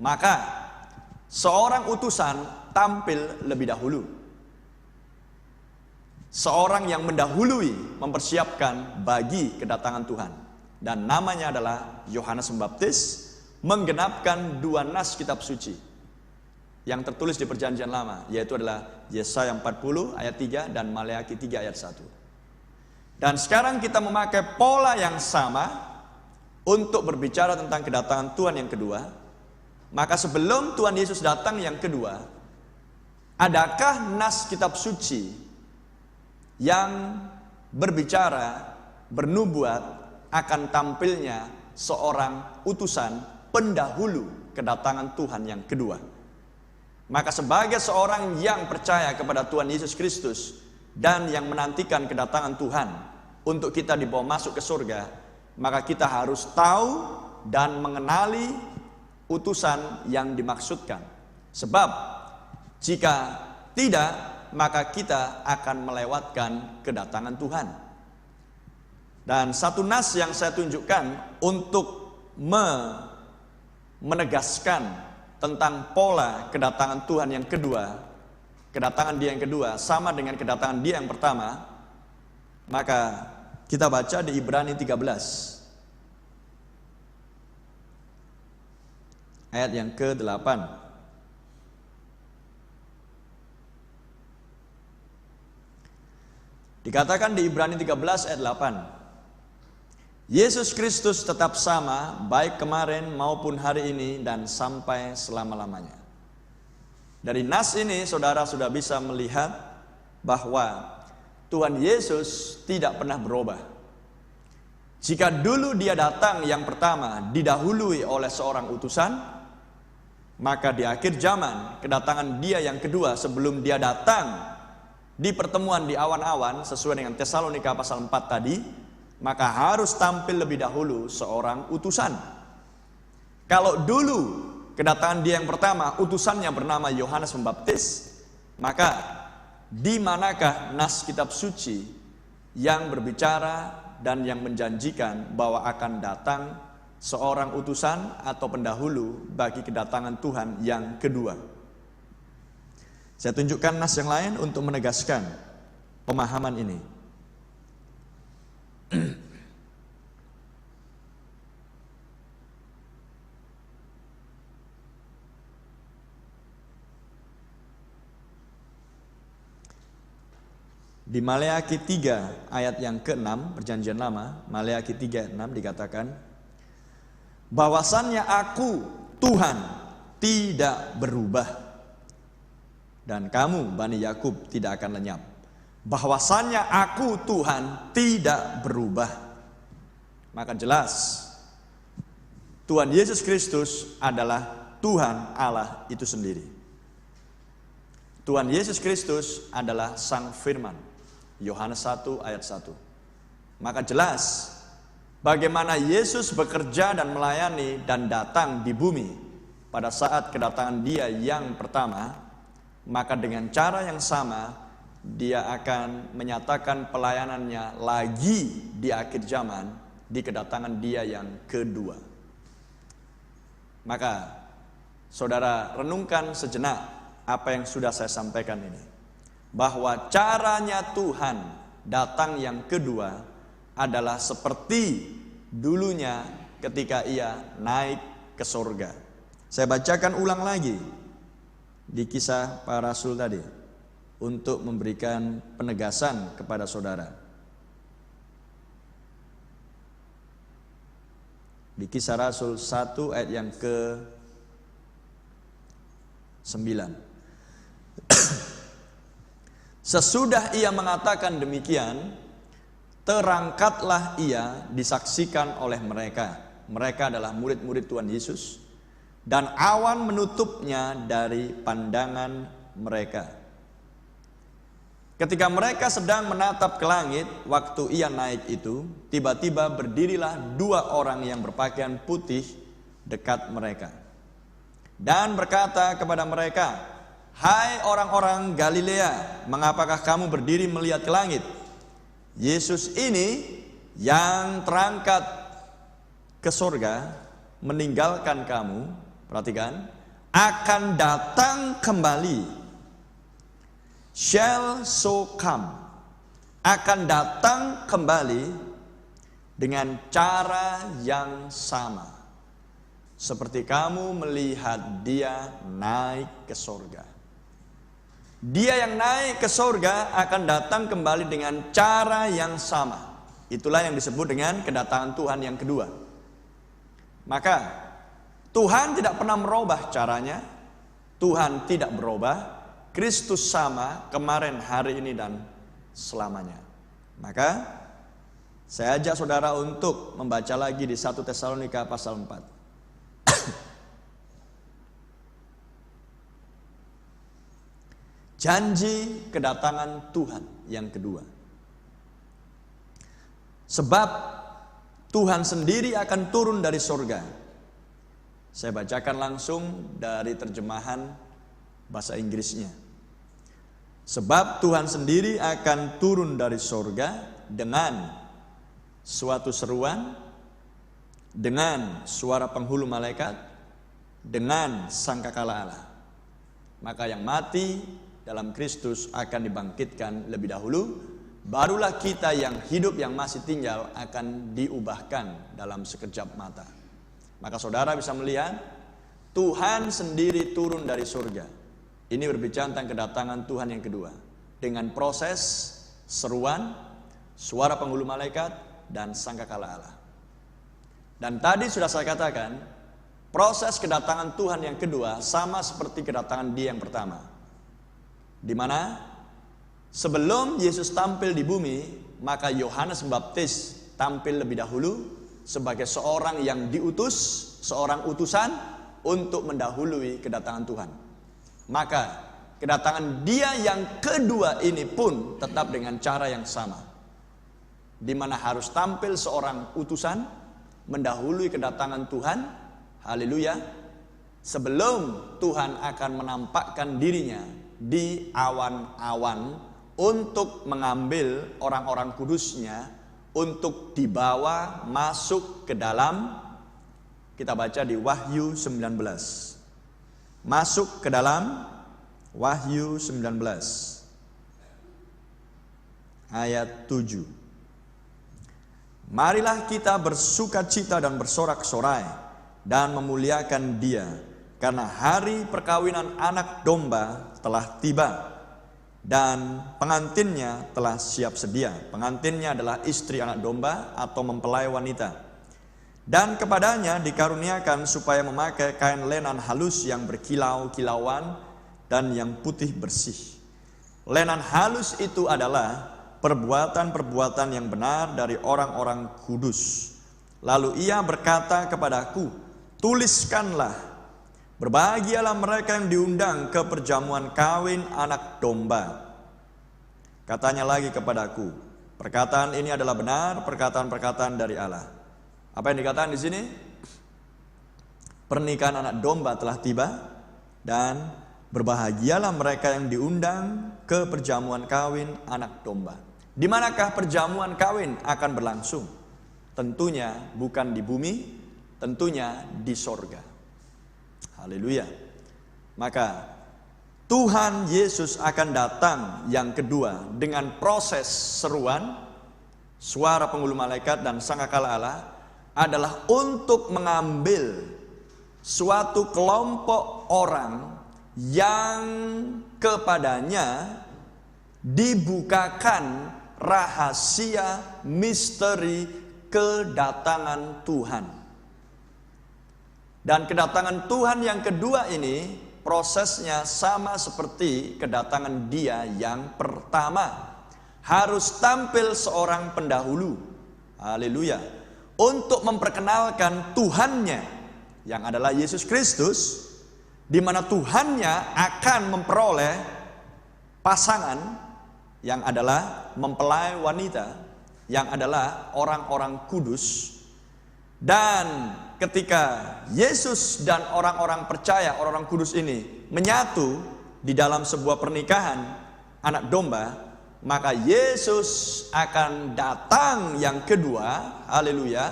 maka seorang utusan tampil lebih dahulu. Seorang yang mendahului, mempersiapkan bagi kedatangan Tuhan. Dan namanya adalah Yohanes Pembaptis, menggenapkan dua nas kitab suci yang tertulis di perjanjian lama, yaitu adalah Yesaya 40 ayat 3 dan Maleakhi 3 ayat 1. Dan sekarang kita memakai pola yang sama untuk berbicara tentang kedatangan Tuhan yang kedua. Maka sebelum Tuhan Yesus datang yang kedua, adakah nas kitab suci yang berbicara, bernubuat akan tampilnya seorang utusan pendahulu kedatangan Tuhan yang kedua? Maka sebagai seorang yang percaya kepada Tuhan Yesus Kristus dan yang menantikan kedatangan Tuhan untuk kita dibawa masuk ke surga, maka kita harus tahu dan mengenali utusan yang dimaksudkan. Sebab jika tidak, maka kita akan melewatkan kedatangan Tuhan. Dan satu nas yang saya tunjukkan untuk menegaskan tentang pola kedatangan Tuhan yang kedua, kedatangan Dia yang kedua sama dengan kedatangan Dia yang pertama, maka kita baca di Ibrani 13 ayat yang ke-8. Dikatakan di Ibrani 13 ayat 8, Yesus Kristus tetap sama baik kemarin maupun hari ini dan sampai selama-lamanya. Dari nas ini saudara sudah bisa melihat bahwa Tuhan Yesus tidak pernah berubah. Jika dulu Dia datang yang pertama didahului oleh seorang utusan, maka di akhir zaman kedatangan Dia yang kedua sebelum Dia datang di pertemuan di awan-awan sesuai dengan Tesalonika pasal 4 tadi, maka harus tampil lebih dahulu seorang utusan. Kalau dulu kedatangan dia yang pertama, utusannya bernama Yohanes Pembaptis, maka di manakah nas kitab suci yang berbicara dan yang menjanjikan bahwa akan datang seorang utusan atau pendahulu bagi kedatangan Tuhan yang kedua? Saya tunjukkan nas yang lain untuk menegaskan pemahaman ini. Di Maleakhi 3 ayat yang ke-6 Perjanjian Lama, Maleakhi 3:6 dikatakan, bahwasannya aku Tuhan tidak berubah dan kamu Bani Yakub tidak akan lenyap. Bahwasannya aku Tuhan tidak berubah. Maka jelas Tuhan Yesus Kristus adalah Tuhan Allah itu sendiri. Tuhan Yesus Kristus adalah Sang Firman. Yohanes 1 ayat 1. Maka jelas bagaimana Yesus bekerja dan melayani dan datang di bumi pada saat kedatangan Dia yang pertama. Maka dengan cara yang sama dia akan menyatakan pelayanannya lagi di akhir zaman di kedatangan dia yang kedua. Maka saudara renungkan sejenak apa yang sudah saya sampaikan ini, bahwa caranya Tuhan datang yang kedua adalah seperti dulunya ketika ia naik ke surga. Saya bacakan ulang lagi di Kisah Para Rasul tadi untuk memberikan penegasan kepada saudara. Di Kisah Rasul 1 ayat yang ke-9. Sesudah ia mengatakan demikian, terangkatlah ia disaksikan oleh mereka. Mereka adalah murid-murid Tuhan Yesus. Dan awan menutupnya dari pandangan mereka. Ketika mereka sedang menatap ke langit, waktu ia naik itu, tiba-tiba berdirilah 2 orang yang berpakaian putih dekat mereka. Dan berkata kepada mereka, hai orang-orang Galilea, mengapakah kamu berdiri melihat ke langit? Yesus ini yang terangkat ke surga, meninggalkan kamu, perhatikan, akan datang kembali. Shall so come. Akan datang kembali dengan cara yang sama. Seperti kamu melihat dia naik ke surga. Dia yang naik ke surga akan datang kembali dengan cara yang sama. Itulah yang disebut dengan kedatangan Tuhan yang kedua. Maka Tuhan tidak pernah merubah caranya. Tuhan tidak berubah. Kristus sama kemarin, hari ini, dan selamanya. Maka saya ajak saudara untuk membaca lagi di 1 Tesalonika pasal 4. Janji kedatangan Tuhan yang kedua. Sebab Tuhan sendiri akan turun dari surga. Saya bacakan langsung dari terjemahan bahasa Inggrisnya. Sebab Tuhan sendiri akan turun dari surga dengan suatu seruan, dengan suara penghulu malaikat, dengan sangkakala Allah. Maka yang mati dalam Kristus akan dibangkitkan lebih dahulu, barulah kita yang hidup yang masih tinggal akan diubahkan dalam sekejap mata. Maka saudara bisa melihat Tuhan sendiri turun dari surga. Ini berbicara tentang kedatangan Tuhan yang kedua. Dengan proses seruan, suara penghulu malaikat, dan sangkakala Allah. Dan tadi sudah saya katakan, proses kedatangan Tuhan yang kedua sama seperti kedatangan Dia yang pertama. Di mana sebelum Yesus tampil di bumi, maka Yohanes Pembaptis tampil lebih dahulu sebagai seorang yang diutus, seorang utusan untuk mendahului kedatangan Tuhan. Maka kedatangan dia yang kedua ini pun tetap dengan cara yang sama, di mana harus tampil seorang utusan mendahului kedatangan Tuhan, haleluya, sebelum Tuhan akan menampakkan dirinya di awan-awan untuk mengambil orang-orang kudusnya untuk dibawa masuk ke dalam, kita baca di Wahyu 19. Masuk ke dalam Wahyu 19 ayat 7. Marilah kita bersukacita dan bersorak-sorai dan memuliakan Dia, karena hari perkawinan anak domba telah tiba dan pengantinnya telah siap sedia. Pengantinnya adalah istri anak domba atau mempelai wanita. Dan kepadanya dikaruniakan supaya memakai kain lenan halus yang berkilau-kilauan dan yang putih bersih. Lenan halus itu adalah perbuatan-perbuatan yang benar dari orang-orang kudus. Lalu ia berkata kepadaku, tuliskanlah, berbahagialah mereka yang diundang ke perjamuan kawin anak domba. Katanya lagi kepadaku, perkataan ini adalah benar, perkataan-perkataan dari Allah. Apa yang dikatakan di sini? Pernikahan anak domba telah tiba dan berbahagialah mereka yang diundang ke perjamuan kawin anak domba. Di manakah perjamuan kawin akan berlangsung? Tentunya bukan di bumi, tentunya di sorga. Haleluya. Maka Tuhan Yesus akan datang yang kedua dengan proses seruan, suara penghulu malaikat dan sangkakala Allah adalah untuk mengambil suatu kelompok orang yang kepadanya dibukakan rahasia misteri kedatangan Tuhan. Dan kedatangan Tuhan yang kedua ini prosesnya sama seperti kedatangan Dia yang pertama. Harus tampil seorang pendahulu, haleluya, untuk memperkenalkan Tuhannya yang adalah Yesus Kristus, di mana Tuhannya akan memperoleh pasangan yang adalah mempelai wanita, yang adalah orang-orang kudus. Dan ketika Yesus dan orang-orang percaya, orang-orang kudus ini menyatu di dalam sebuah pernikahan anak domba, maka Yesus akan datang yang kedua, haleluya,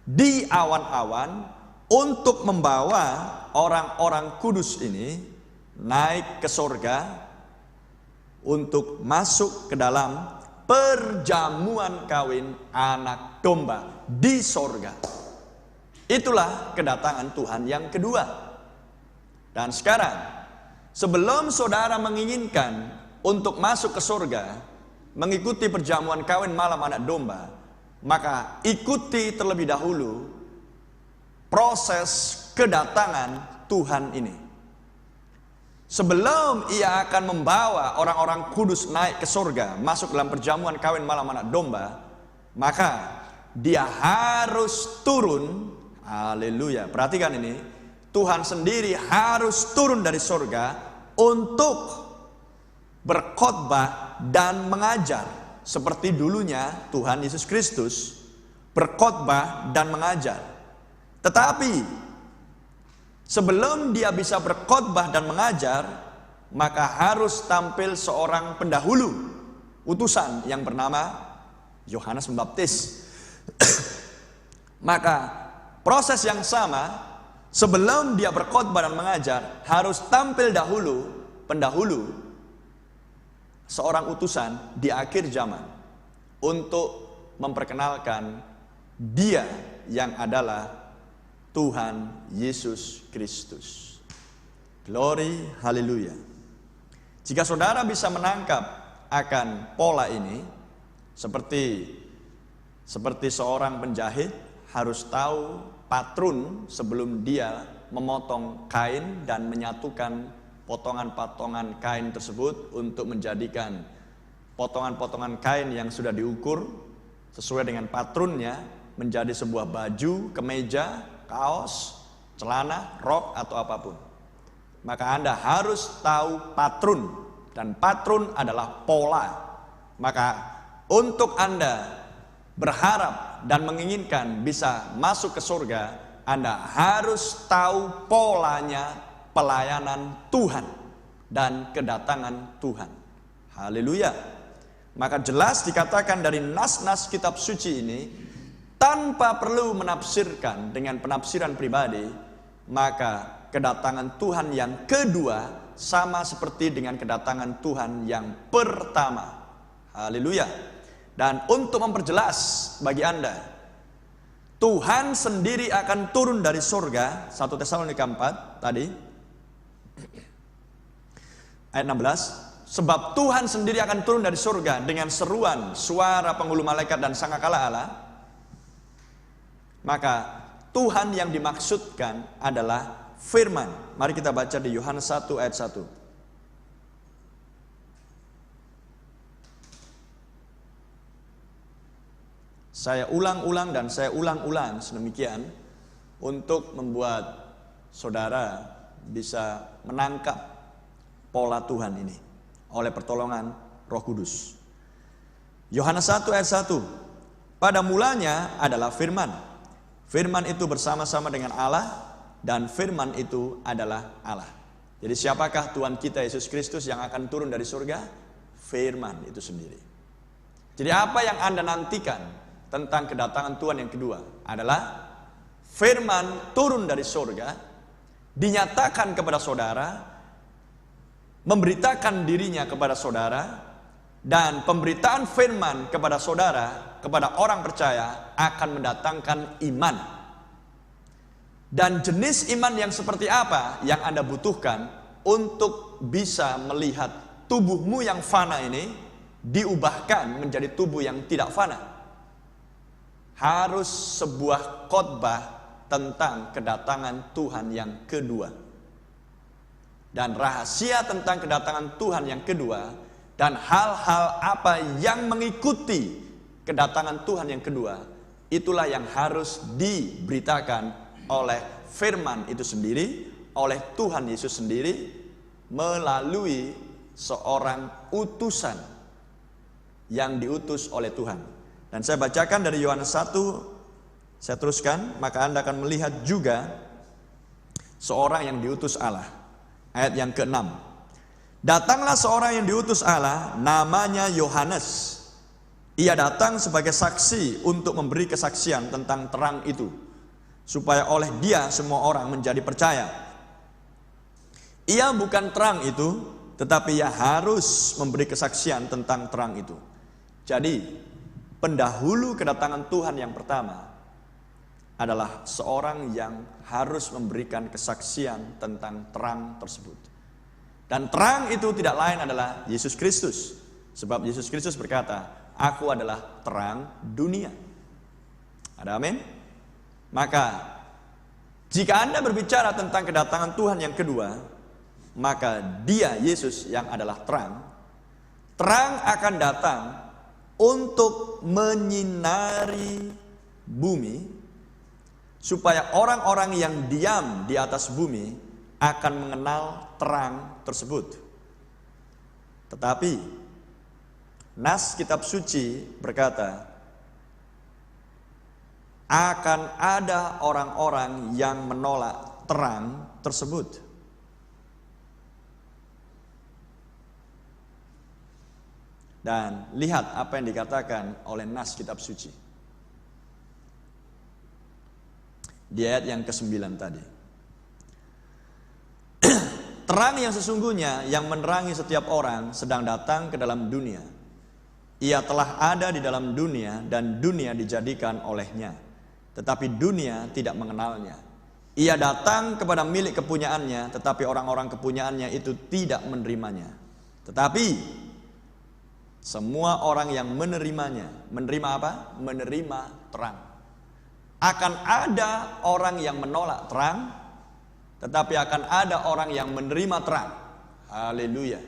di awan-awan untuk membawa orang-orang kudus ini naik ke sorga untuk masuk ke dalam perjamuan kawin anak domba di sorga. Itulah kedatangan Tuhan yang kedua. Dan sekarang, sebelum saudara menginginkan untuk masuk ke sorga, mengikuti perjamuan kawin malam anak domba, maka ikuti terlebih dahulu proses kedatangan Tuhan ini. Sebelum ia akan membawa orang-orang kudus naik ke sorga, masuk dalam perjamuan kawin malam anak domba, maka dia harus turun, haleluya, perhatikan ini, Tuhan sendiri harus turun dari sorga untuk berkhotbah dan mengajar. Seperti dulunya Tuhan Yesus Kristus berkhotbah dan mengajar. Tetapi sebelum dia bisa berkhotbah dan mengajar, maka harus tampil seorang pendahulu, utusan yang bernama Yohanes Pembaptis. Maka proses yang sama, sebelum dia berkhotbah dan mengajar, harus tampil dahulu pendahulu, seorang utusan di akhir zaman, untuk memperkenalkan Dia yang adalah Tuhan Yesus Kristus. Glory, haleluya. Jika saudara bisa menangkap akan pola ini, seperti seorang penjahit harus tahu patrun sebelum dia memotong kain dan menyatukan potongan-potongan kain tersebut untuk menjadikan potongan-potongan kain yang sudah diukur sesuai dengan patrunnya menjadi sebuah baju, kemeja, kaos, celana, rok atau apapun. maka Anda harus tahu patron, dan patron adalah pola. Maka untuk Anda berharap dan menginginkan bisa masuk ke surga, Anda harus tahu polanya pelayanan Tuhan dan kedatangan Tuhan. Haleluya. Maka jelas dikatakan dari nas-nas kitab suci ini, tanpa perlu menafsirkan dengan penafsiran pribadi, maka kedatangan Tuhan yang kedua sama seperti dengan kedatangan Tuhan yang pertama. Haleluya. Dan untuk memperjelas bagi Anda, Tuhan sendiri akan turun dari surga, 1 Tesalonika 4 tadi, ayat 16. Sebab Tuhan sendiri akan turun dari surga dengan seruan, suara penghulu malaikat dan sangkakala Allah. Maka Tuhan yang dimaksudkan adalah firman. Mari kita baca di Yohanes 1 ayat 1. Saya ulang-ulang dan saya ulang-ulang sedemikian untuk membuat saudara bisa menangkap pola Tuhan ini oleh pertolongan Roh Kudus. Yohanes 1 ayat 1. Pada mulanya adalah firman. Firman itu bersama-sama dengan Allah, dan firman itu adalah Allah. Jadi siapakah Tuhan kita Yesus Kristus yang akan turun dari surga? Firman itu sendiri. Jadi apa yang Anda nantikan tentang kedatangan Tuhan yang kedua adalah firman turun dari surga, dinyatakan kepada saudara, memberitakan dirinya kepada saudara, dan pemberitaan firman kepada saudara, kepada orang percaya akan mendatangkan iman. Dan jenis iman yang seperti apa yang Anda butuhkan untuk bisa melihat tubuhmu yang fana ini diubahkan menjadi tubuh yang tidak fana? Harus sebuah khotbah tentang kedatangan Tuhan yang kedua. Dan rahasia tentang kedatangan Tuhan yang kedua dan hal-hal apa yang mengikuti kedatangan Tuhan yang kedua, itulah yang harus diberitakan oleh firman itu sendiri, oleh Tuhan Yesus sendiri, melalui seorang utusan yang diutus oleh Tuhan. Dan saya bacakan dari Yohanes 1, saya teruskan, maka Anda akan melihat juga seorang yang diutus Allah. Ayat yang ke-6. Datanglah seorang yang diutus Allah, namanya Yohanes. Ia datang sebagai saksi untuk memberi kesaksian tentang terang itu, supaya oleh dia semua orang menjadi percaya. Ia bukan terang itu, tetapi ia harus memberi kesaksian tentang terang itu. Jadi, pendahulu kedatangan Tuhan yang pertama adalah seorang yang harus memberikan kesaksian tentang terang tersebut. Dan terang itu tidak lain adalah Yesus Kristus. Sebab Yesus Kristus berkata, "Aku adalah terang dunia." Ada amin? Maka jika Anda berbicara tentang kedatangan Tuhan yang kedua, maka Dia, Yesus yang adalah terang, terang akan datang untuk menyinari bumi, supaya orang-orang yang diam di atas bumi akan mengenal terang tersebut. Tetapi nas kitab suci berkata, akan ada orang-orang yang menolak terang tersebut. Dan lihat apa yang dikatakan oleh nas kitab suci di ayat yang ke-9 tadi. Terang yang sesungguhnya yang menerangi setiap orang sedang datang ke dalam dunia. Ia telah ada di dalam dunia dan dunia dijadikan olehnya, tetapi dunia tidak mengenalnya. Ia datang kepada milik kepunyaannya, tetapi orang-orang kepunyaannya itu tidak menerimanya. Tetapi semua orang yang menerimanya, menerima apa? Menerima terang. Akan ada orang yang menolak terang, tetapi akan ada orang yang menerima terang. Haleluya.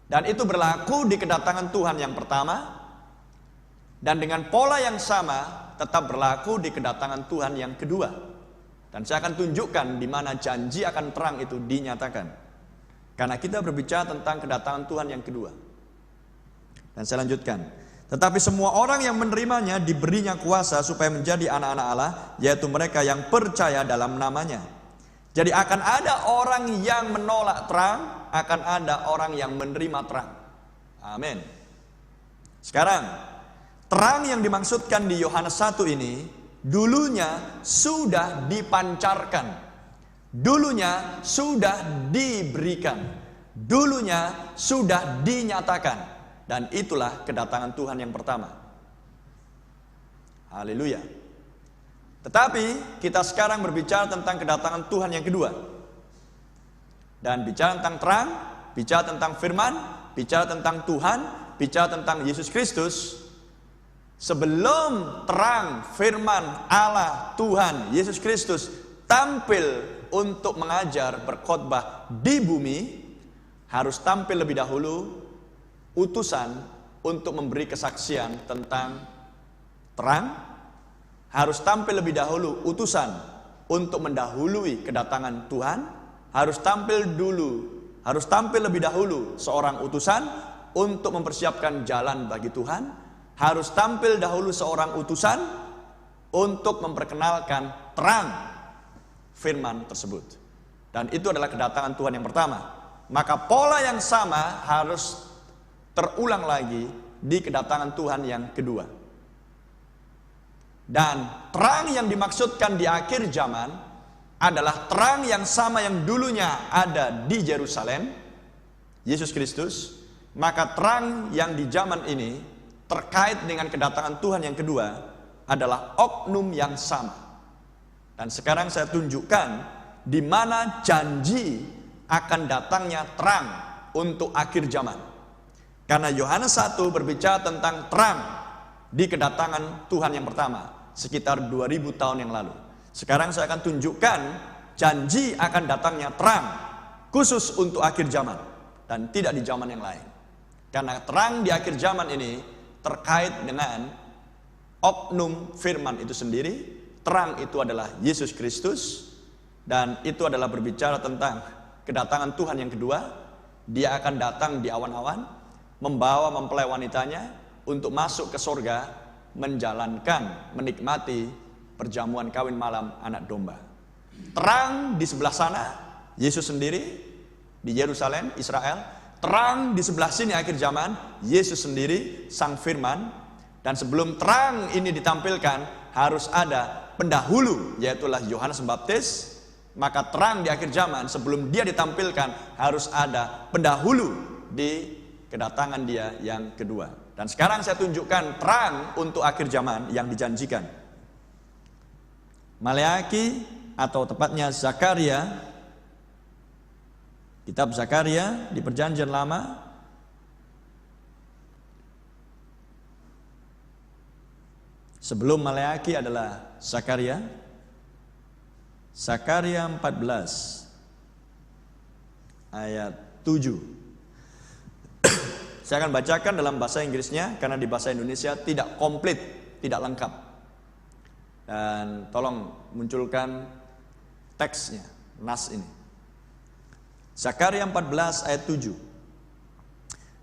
Dan itu berlaku di kedatangan Tuhan yang pertama, dan dengan pola yang sama tetap berlaku di kedatangan Tuhan yang kedua. Dan saya akan tunjukkan di mana janji akan terang itu dinyatakan. Karena kita berbicara tentang kedatangan Tuhan yang kedua. Dan saya lanjutkan. Tetapi semua orang yang menerimanya diberinya kuasa supaya menjadi anak-anak Allah, yaitu mereka yang percaya dalam namanya. Jadi akan ada orang yang menolak terang, akan ada orang yang menerima terang. Amin. Sekarang, terang yang dimaksudkan di Yohanes 1 ini, dulunya sudah dipancarkan. Dulunya sudah diberikan. Dulunya sudah dinyatakan. Dan itulah kedatangan Tuhan yang pertama. Haleluya. Tetapi kita sekarang berbicara tentang kedatangan Tuhan yang kedua. Dan bicara tentang terang, bicara tentang firman, bicara tentang Tuhan, bicara tentang Yesus Kristus. Sebelum terang, firman, Allah, Tuhan, Yesus Kristus tampil untuk mengajar, berkhotbah di bumi, harus tampil lebih dahulu utusan untuk memberi kesaksian tentang terang, harus tampil lebih dahulu utusan untuk mendahului kedatangan Tuhan, harus tampil lebih dahulu seorang utusan untuk mempersiapkan jalan bagi Tuhan, harus tampil dahulu seorang utusan untuk memperkenalkan terang firman tersebut. Dan itu adalah kedatangan Tuhan yang pertama. Maka pola yang sama harus terulang lagi di kedatangan Tuhan yang kedua. Dan terang yang dimaksudkan di akhir zaman adalah terang yang sama yang dulunya ada di Yerusalem, Yesus Kristus. Maka terang yang di zaman ini terkait dengan kedatangan Tuhan yang kedua adalah oknum yang sama. Dan sekarang saya tunjukkan di mana janji akan datangnya terang untuk akhir zaman. Karena Yohanes 1 berbicara tentang terang di kedatangan Tuhan yang pertama, sekitar 2000 tahun yang lalu. Sekarang saya akan tunjukkan janji akan datangnya terang khusus untuk akhir zaman dan tidak di zaman yang lain. Karena terang di akhir zaman ini terkait dengan oknum firman itu sendiri. Terang itu adalah Yesus Kristus, dan itu adalah berbicara tentang kedatangan Tuhan yang kedua. Dia akan datang di awan-awan, membawa mempelai wanitanya untuk masuk ke sorga, menjalankan, menikmati perjamuan kawin malam anak domba. Terang di sebelah sana, Yesus sendiri di Yerusalem, Israel. Terang di sebelah sini akhir zaman, Yesus sendiri, Sang Firman. Dan sebelum terang ini ditampilkan, harus ada pendahulu, yaitulah Yohanes Pembaptis. Maka terang di akhir zaman, sebelum dia ditampilkan, harus ada pendahulu di kedatangan dia yang kedua. Dan sekarang saya tunjukkan terang untuk akhir zaman yang dijanjikan. Maleaki atau tepatnya Zakaria, kitab Zakaria di Perjanjian Lama, sebelum Maleaki adalah Zakaria. Zakaria 14 ayat 7. Saya akan bacakan dalam bahasa Inggrisnya karena di bahasa Indonesia tidak komplit, tidak lengkap. Dan tolong munculkan teksnya, nas ini. Zakaria 14 ayat 7.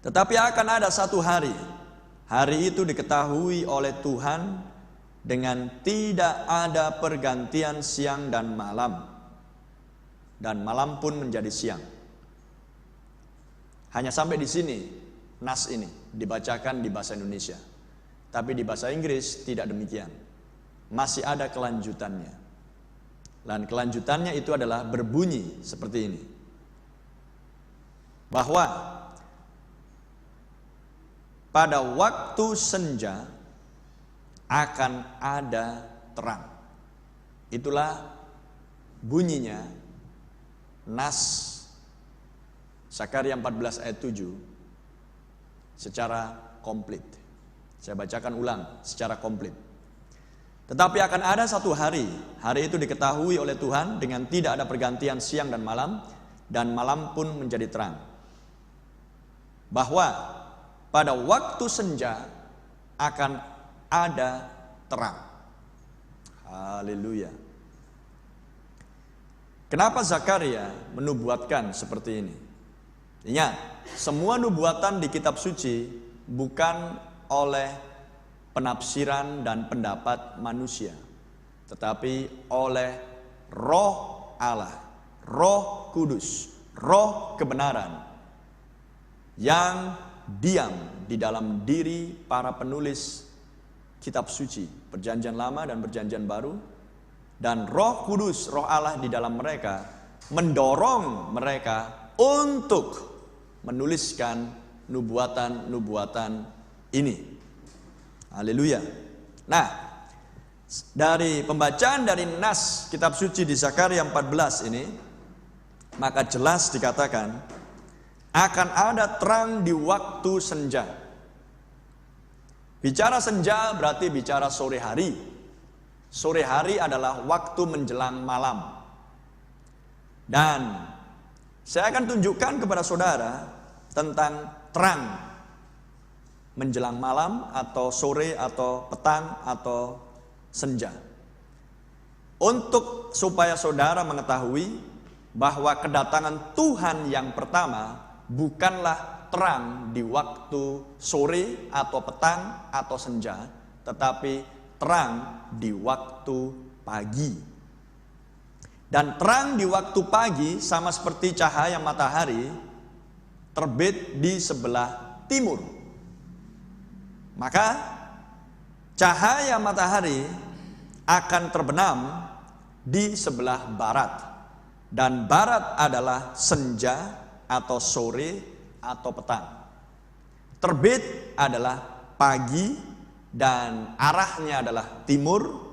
Tetapi akan ada satu hari, hari itu diketahui oleh Tuhan dengan tidak ada pergantian siang dan malam pun menjadi siang. Hanya sampai di sini nas ini dibacakan di bahasa Indonesia. Tapi di bahasa Inggris tidak demikian. Masih ada kelanjutannya. Dan kelanjutannya itu adalah berbunyi seperti ini. Bahwa pada waktu senja akan ada terang. Itulah bunyinya nas Zakaria 14 ayat 7 secara komplit. Saya bacakan ulang secara komplit. Tetapi akan ada satu hari, hari itu diketahui oleh Tuhan dengan tidak ada pergantian siang dan malam pun menjadi terang. Bahwa pada waktu senja akan ada terang. Haleluya. Kenapa Zakaria menubuatkan seperti ini? Ingat, semua nubuatan di kitab suci bukan oleh penafsiran dan pendapat manusia, tetapi oleh Roh Allah, Roh Kudus, Roh kebenaran yang diam di dalam diri para penulis kitab suci, Perjanjian Lama dan Perjanjian Baru. Dan Roh Kudus, Roh Allah di dalam mereka mendorong mereka untuk menuliskan nubuatan-nubuatan ini. Haleluya. Nah, dari pembacaan dari nas kitab suci di Zakaria 14 ini, maka jelas dikatakan akan ada terang di waktu senja. Bicara senja berarti bicara sore hari. Sore hari adalah waktu menjelang malam. Dan saya akan tunjukkan kepada saudara tentang terang menjelang malam atau sore atau petang atau senja. Untuk supaya saudara mengetahui bahwa kedatangan Tuhan yang pertama bukanlah terang di waktu sore atau petang atau senja, tetapi terang di waktu pagi. Dan terang di waktu pagi sama seperti cahaya matahari terbit di sebelah timur. Maka cahaya matahari akan terbenam di sebelah barat. Dan barat adalah senja atau sore atau petang. Terbit adalah pagi dan arahnya adalah timur.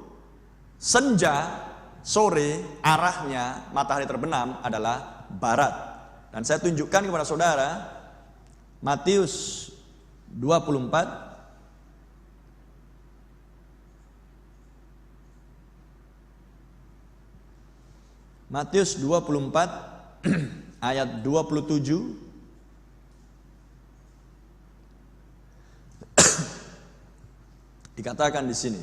Senja, sore, arahnya matahari terbenam adalah barat. Dan saya tunjukkan kepada saudara Matius 24 ayat 27. Dikatakan di sini,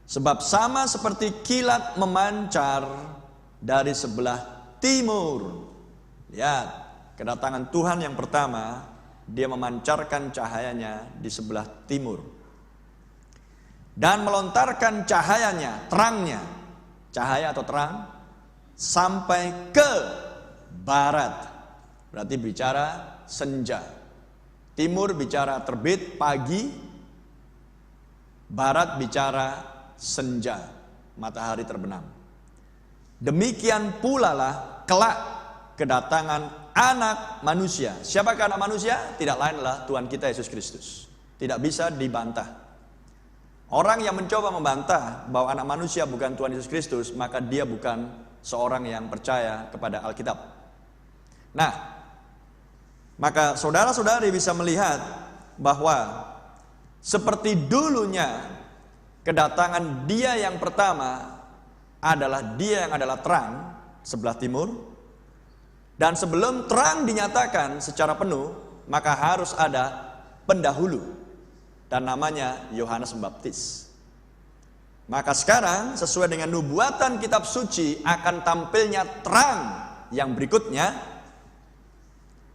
sebab sama seperti kilat memancar dari sebelah timur. Lihat, kedatangan Tuhan yang pertama, dia memancarkan cahayanya di sebelah timur. Dan melontarkan cahayanya, terangnya, cahaya atau terang, sampai ke barat. Berarti bicara senja. Timur bicara terbit, pagi. Barat bicara senja, matahari terbenam. Demikian pula lah kelak kedatangan anak manusia. Siapakah anak manusia? Tidak lain adalah Tuhan kita Yesus Kristus. Tidak bisa dibantah. Orang yang mencoba membantah bahwa anak manusia bukan Tuhan Yesus Kristus, maka dia bukan seorang yang percaya kepada Alkitab. Nah, maka saudara-saudari bisa melihat bahwa seperti dulunya kedatangan dia yang pertama adalah dia yang adalah terang sebelah timur. Dan sebelum terang dinyatakan secara penuh, maka harus ada pendahulu, dan namanya Yohanes Pembaptis. Maka sekarang sesuai dengan nubuatan kitab suci akan tampilnya terang yang berikutnya,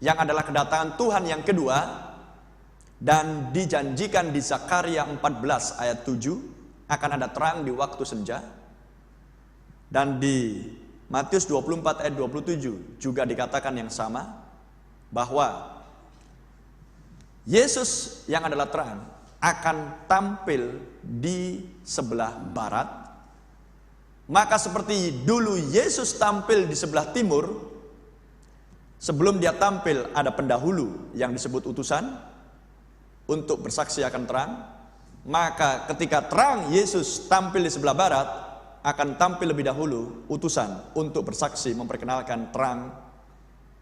yang adalah kedatangan Tuhan yang kedua. Dan dijanjikan di Zakaria 14 ayat 7 akan ada terang di waktu senja. Dan di Matius 24 ayat 27 juga dikatakan yang sama, bahwa Yesus yang adalah terang akan tampil di sebelah barat. Maka seperti dulu Yesus tampil di sebelah timur, sebelum dia tampil ada pendahulu yang disebut utusan untuk bersaksi akan terang. Maka ketika terang Yesus tampil di sebelah barat, akan tampil lebih dahulu utusan untuk bersaksi memperkenalkan terang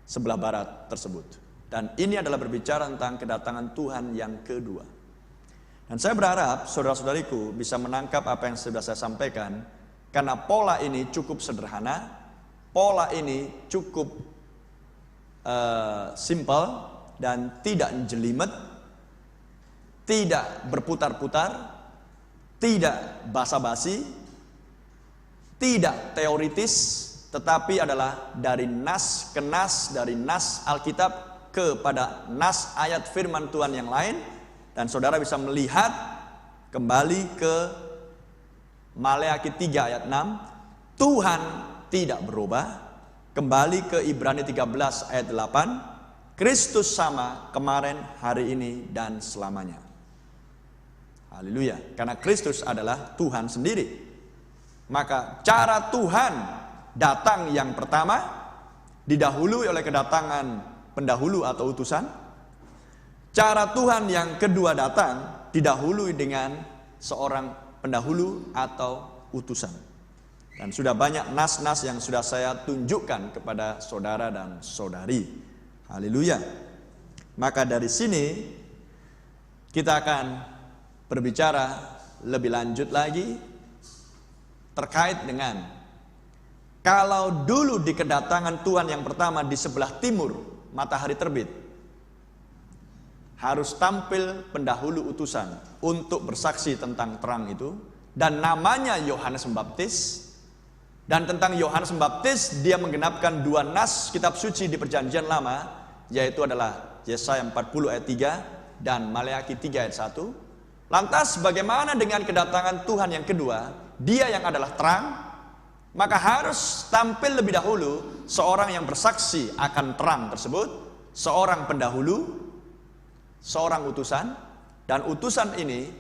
sebelah barat tersebut. Dan ini adalah berbicara tentang kedatangan Tuhan yang kedua. Dan saya berharap saudara-saudariku bisa menangkap apa yang sudah saya sampaikan, karena pola ini cukup sederhana, pola ini cukup simple dan tidak jelimet, tidak berputar-putar, tidak basa-basi, tidak teoritis, tetapi adalah dari nas ke nas, dari nas Alkitab kepada nas ayat firman Tuhan yang lain. Dan saudara bisa melihat kembali ke Maleakhi 3 ayat 6, Tuhan tidak berubah. Kembali ke Ibrani 13 ayat 8, Kristus sama kemarin, hari ini, dan selamanya. Haleluya. Karena Kristus adalah Tuhan sendiri. Maka cara Tuhan datang yang pertama didahului oleh kedatangan pendahulu atau utusan. Cara Tuhan yang kedua datang didahului dengan seorang pendahulu atau utusan. Dan sudah banyak nas-nas yang sudah saya tunjukkan kepada saudara dan saudari. Haleluya. Maka dari sini kita akan berbicara lebih lanjut lagi terkait dengan kalau dulu di kedatangan Tuhan yang pertama di sebelah timur matahari terbit, harus tampil pendahulu utusan untuk bersaksi tentang terang itu, dan namanya Yohanes Pembaptis. Dan tentang Yohanes Pembaptis, dia menggenapkan dua nas kitab suci di Perjanjian Lama, yaitu adalah Yesaya 40 ayat 3 dan Maleakhi 3 ayat 1. Lantas bagaimana dengan kedatangan Tuhan yang kedua? Dia yang adalah terang, maka harus tampil lebih dahulu seorang yang bersaksi akan terang tersebut, seorang pendahulu, seorang utusan, dan utusan ini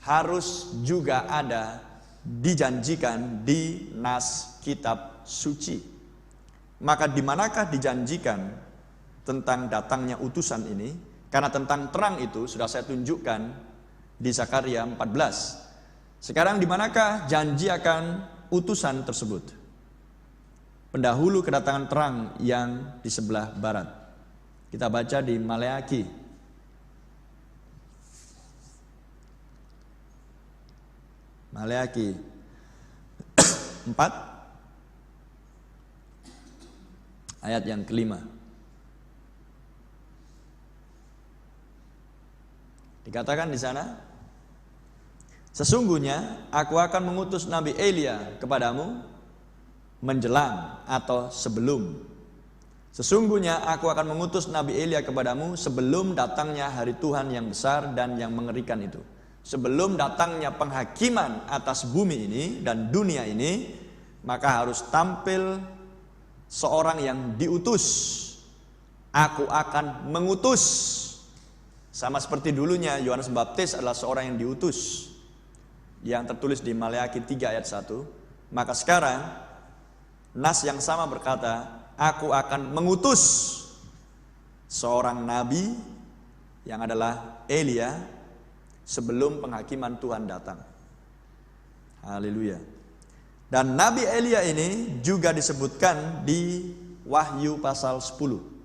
harus juga ada dijanjikan di nas kitab suci. Maka di manakah dijanjikan tentang datangnya utusan ini? Karena tentang terang itu sudah saya tunjukkan di Zakaria 14. Sekarang di manakah janji akan utusan tersebut? Pendahulu kedatangan terang yang di sebelah barat. Kita baca di Maleakhi Maleakhi 4 ayat yang kelima. Dikatakan di sana, sesungguhnya aku akan mengutus Nabi Elia kepadamu menjelang atau sebelum. Sesungguhnya aku akan mengutus Nabi Elia kepadamu sebelum datangnya hari Tuhan yang besar dan yang mengerikan itu. Sebelum datangnya penghakiman atas bumi ini dan dunia ini, maka harus tampil seorang yang diutus. Aku akan mengutus. Sama seperti dulunya Yohanes Pembaptis adalah seorang yang diutus, yang tertulis di Maleakhi 3 ayat 1. Maka sekarang nas yang sama berkata, aku akan mengutus seorang nabi yang adalah Elia sebelum penghakiman Tuhan datang. Haleluya. Dan Nabi Elia ini juga disebutkan di Wahyu pasal 10.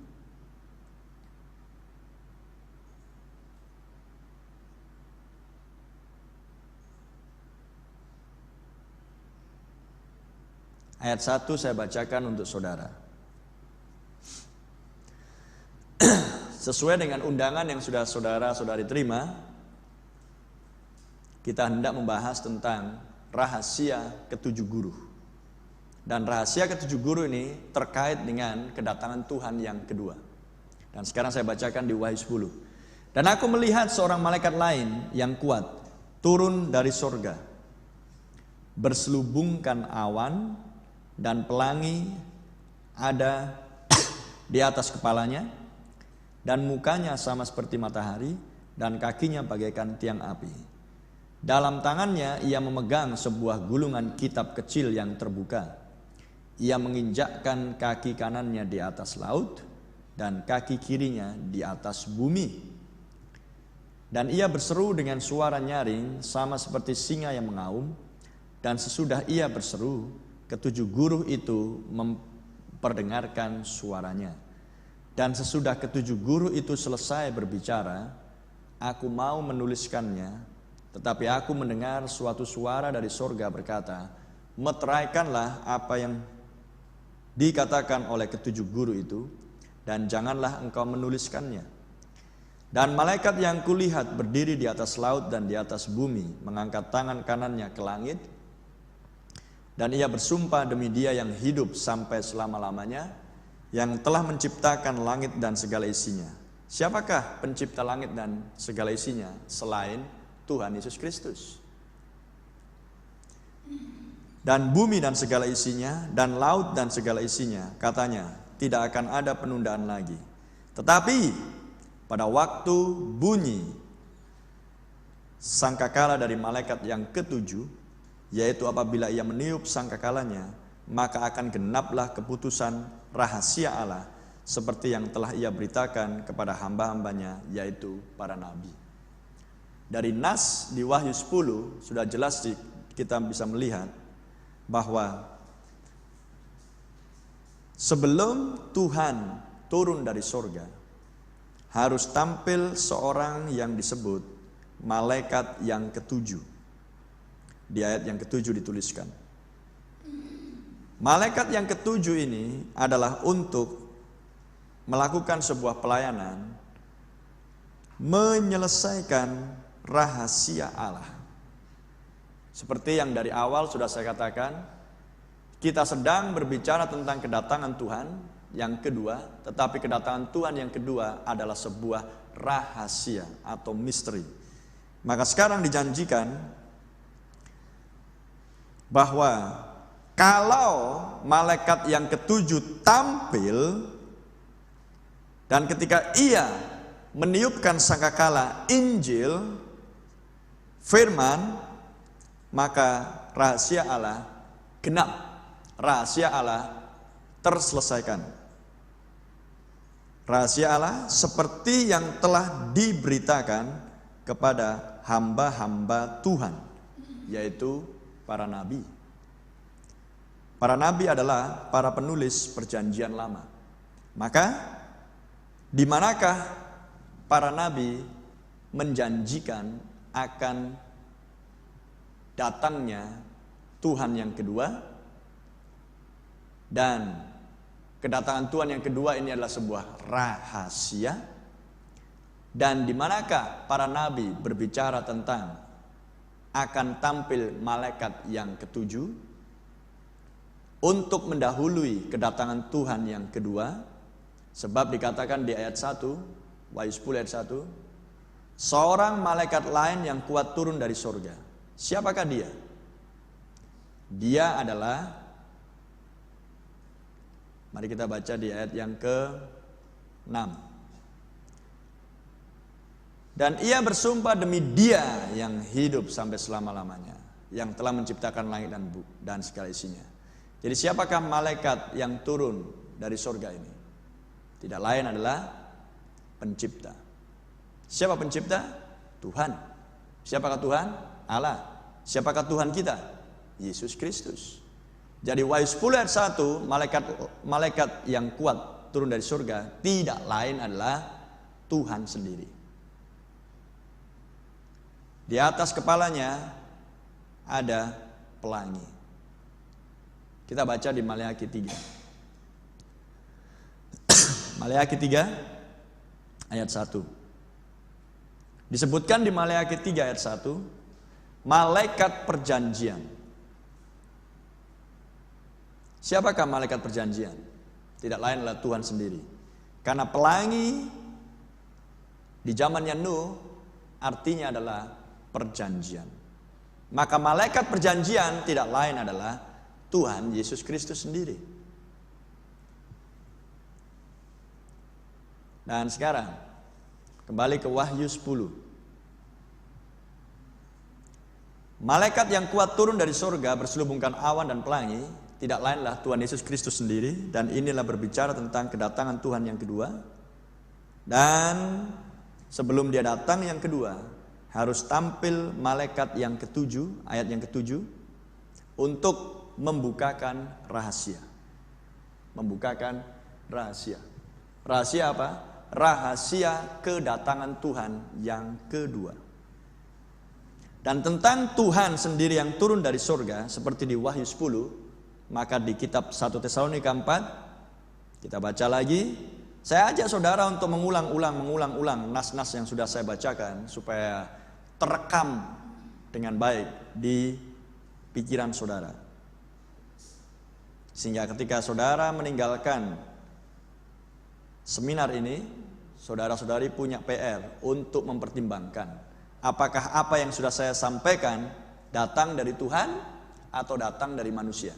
Ayat 1 saya bacakan untuk saudara. Sesuai dengan undangan yang sudah saudara-saudari terima, kita hendak membahas tentang rahasia ketujuh guru. Dan rahasia ketujuh guru ini terkait dengan kedatangan Tuhan yang kedua. Dan sekarang saya bacakan di Wahyu 10. Dan aku melihat seorang malaikat lain yang kuat turun dari sorga, berselubungkan awan dan pelangi ada di atas kepalanya, dan mukanya sama seperti matahari, dan kakinya bagaikan tiang api. Dalam tangannya ia memegang sebuah gulungan kitab kecil yang terbuka. Ia menginjakkan kaki kanannya di atas laut dan kaki kirinya di atas bumi. Dan ia berseru dengan suara nyaring sama seperti singa yang mengaum. Dan sesudah ia berseru, ketujuh guru itu memperdengarkan suaranya. Dan sesudah ketujuh guru itu selesai berbicara, aku mau menuliskannya. Tetapi aku mendengar suatu suara dari sorga berkata, meteraikanlah apa yang dikatakan oleh ketujuh guru itu, dan janganlah engkau menuliskannya. Dan malaikat yang kulihat berdiri di atas laut dan di atas bumi, mengangkat tangan kanannya ke langit, Dan ia bersumpah demi Dia yang hidup sampai selama-lamanya, yang telah menciptakan langit dan segala isinya. Siapakah pencipta langit dan segala isinya selain Tuhan Yesus Kristus? Dan bumi dan segala isinya, dan laut dan segala isinya, katanya, tidak akan ada penundaan lagi. Tetapi pada waktu bunyi sangkakala dari malaikat yang ketujuh, yaitu apabila ia meniup sangkakalanya, maka akan genaplah keputusan rahasia Allah, seperti yang telah ia beritakan kepada hamba-hambanya, yaitu para nabi. Dari nas di Wahyu 10 sudah jelas kita bisa melihat bahwa sebelum Tuhan turun dari sorga, harus tampil seorang yang disebut malaikat yang ketujuh. Di ayat yang ketujuh dituliskan, malaikat yang ketujuh ini adalah untuk melakukan sebuah pelayanan, menyelesaikan rahasia Allah. Seperti yang dari awal sudah saya katakan, kita sedang berbicara tentang kedatangan Tuhan yang kedua, tetapi kedatangan Tuhan yang kedua adalah sebuah rahasia atau misteri. Maka sekarang dijanjikan bahwa kalau malaikat yang ketujuh tampil, dan ketika ia meniupkan sangkakala Injil, firman, maka rahasia Allah genap, rahasia Allah terselesaikan. Rahasia Allah seperti yang telah diberitakan kepada hamba-hamba Tuhan, yaitu para nabi. Para nabi adalah para penulis perjanjian lama. Maka di manakah para nabi menjanjikan akan datangnya Tuhan yang kedua, dan kedatangan Tuhan yang kedua ini adalah sebuah rahasia. Dan di manakah para nabi berbicara tentang akan tampil malaikat yang ketujuh untuk mendahului kedatangan Tuhan yang kedua? Sebab dikatakan di ayat 1, Wahyu 10 ayat 1, seorang malaikat lain yang kuat turun dari sorga. Siapakah dia? Dia adalah, mari kita baca di ayat yang ke-6. Dan ia bersumpah demi Dia yang hidup sampai selama-lamanya, yang telah menciptakan langit dan segala isinya. Jadi siapakah malaikat yang turun dari sorga ini? Tidak lain adalah pencipta. Siapa pencipta? Tuhan. Siapakah Tuhan? Allah. Siapakah Tuhan kita? Yesus Kristus. Jadi Wahyu 10 ayat 1, malaikat yang kuat turun dari surga tidak lain adalah Tuhan sendiri. Di atas kepalanya ada pelangi. Kita baca di Maleakhi 3. Maleakhi 3 ayat 1. Disebutkan di Maleakhi 3 ayat 1, malaikat perjanjian. Siapakah malaikat perjanjian? Tidak lain adalah Tuhan sendiri. Karena pelangi di zamannya Nuh artinya adalah perjanjian. Maka malaikat perjanjian tidak lain adalah Tuhan Yesus Kristus sendiri. Dan sekarang kembali ke Wahyu 10. Malaikat yang kuat turun dari surga berselubungkan awan dan pelangi tidak lainlah Tuhan Yesus Kristus sendiri. Dan inilah berbicara tentang kedatangan Tuhan yang kedua. Dan sebelum dia datang yang kedua, harus tampil malaikat yang ketujuh, ayat yang ketujuh, untuk membukakan rahasia. Membukakan rahasia. Rahasia apa? Rahasia kedatangan Tuhan yang kedua. Dan tentang Tuhan sendiri yang turun dari surga, seperti di Wahyu 10, maka di kitab 1 Tesalonika 4, kita baca lagi. Saya ajak saudara untuk mengulang-ulang nas-nas yang sudah saya bacakan, supaya terekam dengan baik di pikiran saudara. Sehingga ketika saudara meninggalkan seminar ini, saudara-saudari punya PR untuk mempertimbangkan apakah apa yang sudah saya sampaikan datang dari Tuhan atau datang dari manusia.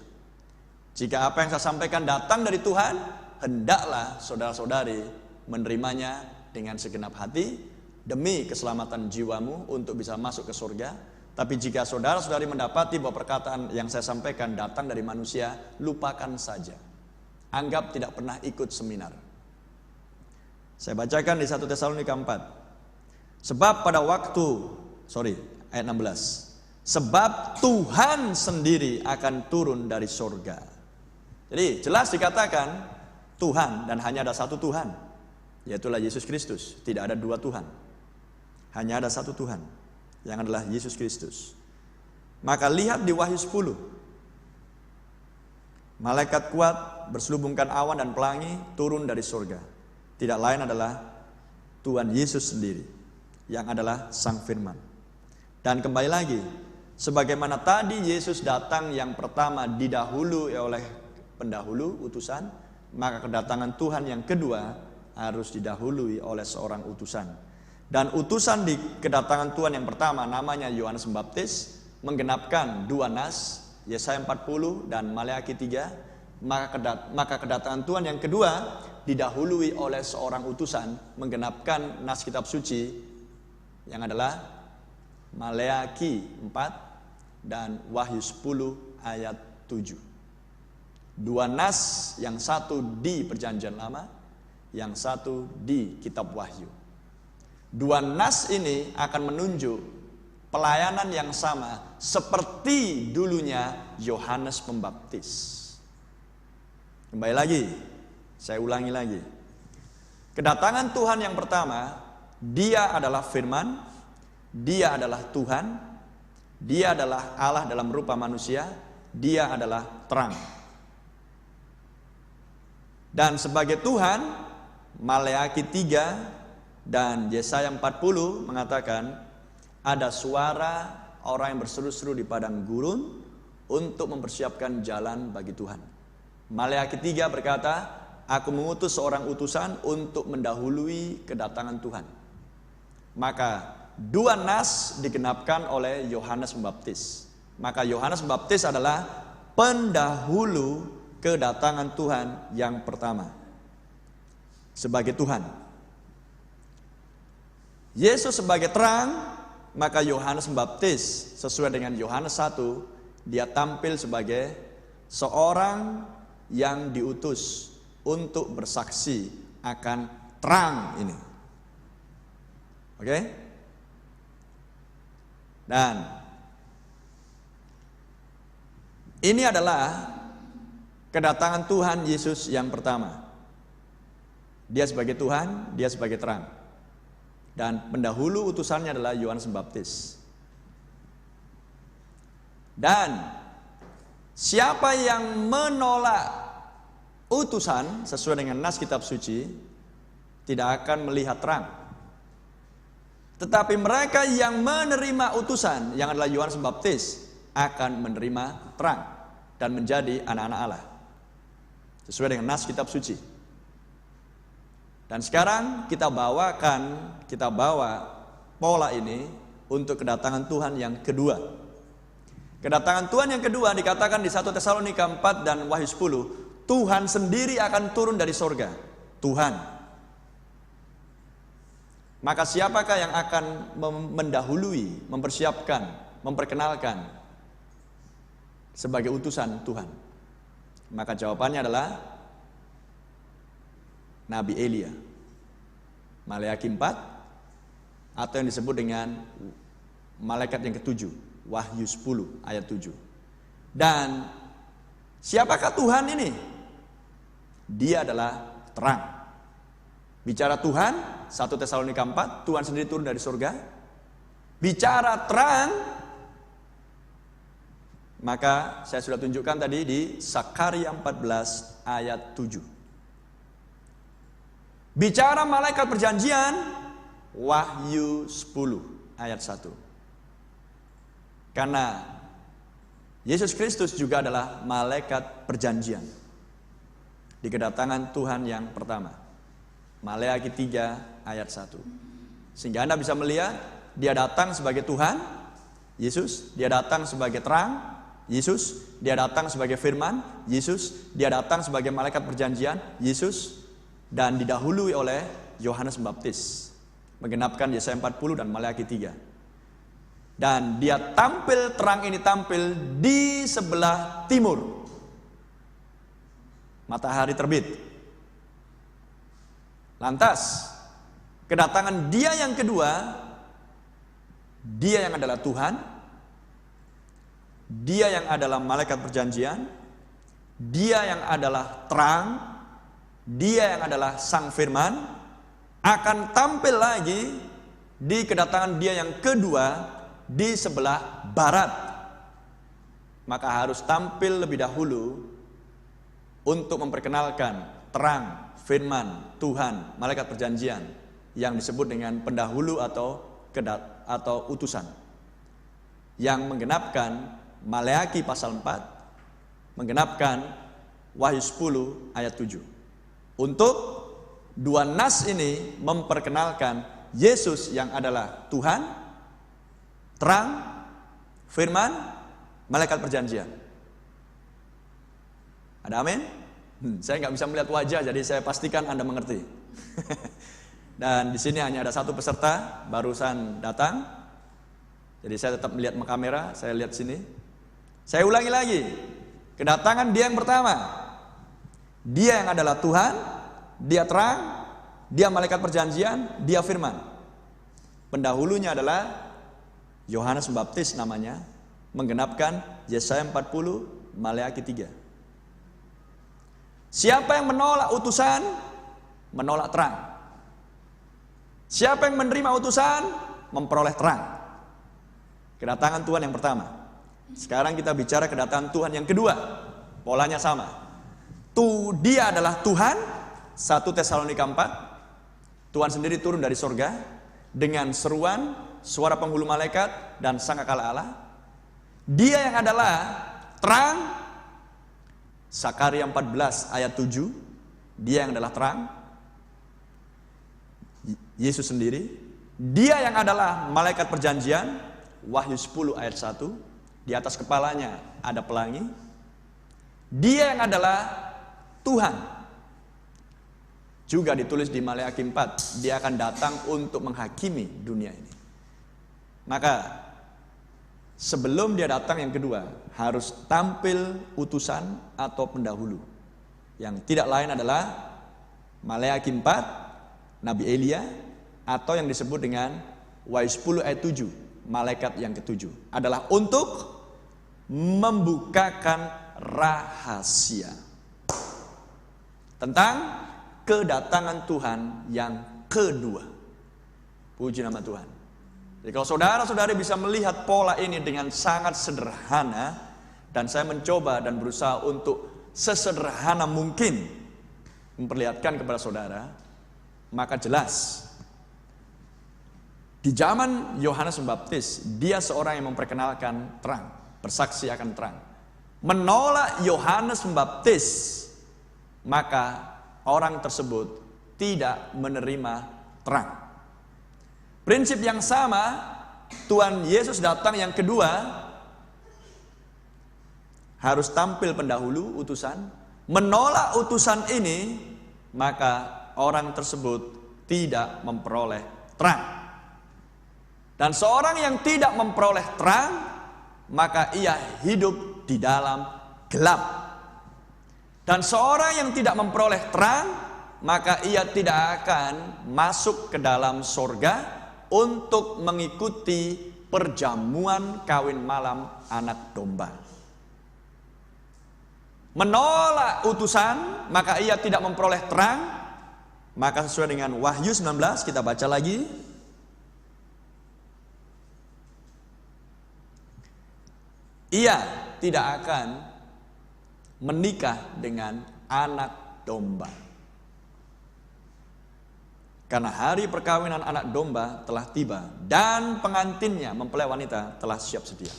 Jika apa yang saya sampaikan datang dari Tuhan, hendaklah saudara-saudari menerimanya dengan segenap hati demi keselamatan jiwamu untuk bisa masuk ke surga. Tapi jika saudara-saudari mendapati bahwa perkataan yang saya sampaikan datang dari manusia, lupakan saja. Anggap tidak pernah ikut seminar. Saya bacakan di 1 Tesalonika 4. Sebab pada waktu, ayat 16. Sebab Tuhan sendiri akan turun dari surga. Jadi jelas dikatakan Tuhan, dan hanya ada satu Tuhan, yaitulah Yesus Kristus. Tidak ada dua Tuhan, hanya ada satu Tuhan, yang adalah Yesus Kristus. Maka lihat di Wahyu 10, malaikat kuat berselubungkan awan dan pelangi turun dari surga. Tidak lain adalah Tuhan Yesus sendiri, yang adalah Sang Firman. Dan kembali lagi, sebagaimana tadi Yesus datang yang pertama didahului oleh pendahulu utusan, maka kedatangan Tuhan yang kedua harus didahului oleh seorang utusan. Dan utusan di kedatangan Tuhan yang pertama namanya Yohanes Pembaptis, menggenapkan dua nas, Yesaya 40 dan Maleakhi 3. Maka kedatangan Tuhan yang kedua didahului oleh seorang utusan, menggenapkan nas kitab suci yang adalah Maleakhi 4 dan Wahyu 10 ayat 7. Dua nas, yang satu di Perjanjian Lama, yang satu di kitab Wahyu. Dua nas ini akan menunjuk pelayanan yang sama seperti dulunya Yohanes Pembaptis. Kembali lagi, saya ulangi lagi. Kedatangan Tuhan yang pertama, Dia adalah Firman, Dia adalah Tuhan, Dia adalah Allah dalam rupa manusia, Dia adalah terang. Dan sebagai Tuhan, Maleakhi 3 dan Yesaya 40 mengatakan ada suara orang yang berseru-seru di padang gurun untuk mempersiapkan jalan bagi Tuhan. Maleakhi 3 berkata, aku mengutus seorang utusan untuk mendahului kedatangan Tuhan. Maka dua nas digenapkan oleh Yohanes Pembaptis. Maka Yohanes Pembaptis adalah pendahulu kedatangan Tuhan yang pertama sebagai Tuhan. Yesus sebagai terang, maka Yohanes Pembaptis sesuai dengan Yohanes 1, dia tampil sebagai seorang yang diutus untuk bersaksi akan terang ini. Oke? Dan ini adalah kedatangan Tuhan Yesus yang pertama. Dia sebagai Tuhan, dia sebagai terang. Dan pendahulu utusannya adalah Yohanes Pembaptis. Dan siapa yang menolak utusan sesuai dengan nas kitab suci tidak akan melihat terang. Tetapi mereka yang menerima utusan yang adalah Yohanes Pembaptis akan menerima terang dan menjadi anak-anak Allah sesuai dengan nas kitab suci. Dan sekarang kita bawa pola ini untuk kedatangan Tuhan yang kedua. Kedatangan Tuhan yang kedua dikatakan di 1 Tesalonika 4 dan Wahyu 10, Tuhan sendiri akan turun dari sorga. Tuhan. Maka siapakah yang akan mendahului, mempersiapkan, memperkenalkan sebagai utusan Tuhan? Maka jawabannya adalah Nabi Elia. Maleakhi 4 atau yang disebut dengan malaikat yang ketujuh, Wahyu 10 ayat 7. Dan siapakah Tuhan ini? Dia adalah terang. Bicara Tuhan, 1 Tesalonika 4, Tuhan sendiri turun dari surga. Bicara terang, maka saya sudah tunjukkan tadi di Sakaria 14 ayat 7. Bicara malaikat perjanjian, Wahyu 10 ayat 1. Karena Yesus Kristus juga adalah malaikat perjanjian di kedatangan Tuhan yang pertama. Maleakhi 3 ayat 1. Sehingga Anda bisa melihat dia datang sebagai Tuhan, Yesus, dia datang sebagai terang, Yesus, dia datang sebagai firman, Yesus, dia datang sebagai malaikat perjanjian, Yesus, dan didahului oleh Yohanes Pembaptis, menggenapkan Yesaya 40 dan Maleakhi 3. Dan dia tampil, terang ini tampil di sebelah timur. Matahari terbit. Lantas, kedatangan dia yang kedua, dia yang adalah Tuhan, dia yang adalah malaikat perjanjian, dia yang adalah terang, dia yang adalah sang firman, akan tampil lagi di kedatangan dia yang kedua di sebelah barat. Maka harus tampil lebih dahulu untuk memperkenalkan terang, firman, Tuhan, malaikat perjanjian yang disebut dengan pendahulu atau utusan, yang menggenapkan Maleakhi pasal 4, menggenapkan Wahyu 10 ayat 7. Untuk dua nas ini memperkenalkan Yesus yang adalah Tuhan, terang, firman, malaikat perjanjian. Ada amin? Saya nggak bisa melihat wajah, jadi saya pastikan Anda mengerti. Dan di sini hanya ada satu peserta barusan datang, jadi saya tetap melihat kamera. Saya lihat sini. Saya ulangi lagi, kedatangan dia yang pertama, dia yang adalah Tuhan, dia terang, dia malaikat perjanjian, dia firman. Pendahulunya adalah Yohanes Pembaptis namanya, menggenapkan Yesaya 40, Maleakhi 3. Siapa yang menolak utusan, menolak terang. Siapa yang menerima utusan, memperoleh terang. Kedatangan Tuhan yang pertama. Sekarang kita bicara kedatangan Tuhan yang kedua. Polanya sama. Dia adalah Tuhan, 1 Tesalonika 4. Tuhan sendiri turun dari sorga dengan seruan, suara penghulu malaikat, dan sangkakala Allah. Dia yang adalah terang, Zakaria 14 ayat 7. Dia yang adalah terang, Yesus sendiri. Dia yang adalah malaikat perjanjian, Wahyu 10 ayat 1. Di atas kepalanya ada pelangi. Dia yang adalah Tuhan. Juga ditulis di Maleakhi 4, dia akan datang untuk menghakimi dunia ini. Maka sebelum dia datang yang kedua, harus tampil utusan atau pendahulu. Yang tidak lain adalah Maleakhi 4, Nabi Elia, atau yang disebut dengan Wahyu 10 ayat 7, malaikat yang ketujuh, adalah untuk membukakan rahasia tentang kedatangan Tuhan yang kedua. Puji nama Tuhan. Jadi kalau saudara-saudari bisa melihat pola ini dengan sangat sederhana, dan saya mencoba dan berusaha untuk sesederhana mungkin memperlihatkan kepada saudara, maka jelas di zaman Yohanes Pembaptis, dia seorang yang memperkenalkan terang, bersaksi akan terang. Menolak Yohanes Pembaptis, maka orang tersebut tidak menerima terang. Prinsip yang sama, Tuhan Yesus datang yang kedua, harus tampil pendahulu utusan. Menolak utusan ini, maka orang tersebut tidak memperoleh terang. Dan seorang yang tidak memperoleh terang, maka ia hidup di dalam gelap. Dan seorang yang tidak memperoleh terang, maka ia tidak akan masuk ke dalam sorga untuk mengikuti perjamuan kawin malam anak domba. Menolak utusan, maka ia tidak memperoleh terang. Maka sesuai dengan Wahyu 19, kita baca lagi. Ia tidak akan menikah dengan anak domba, karena hari perkawinan anak domba telah tiba dan pengantinnya mempelai wanita telah siap sedia.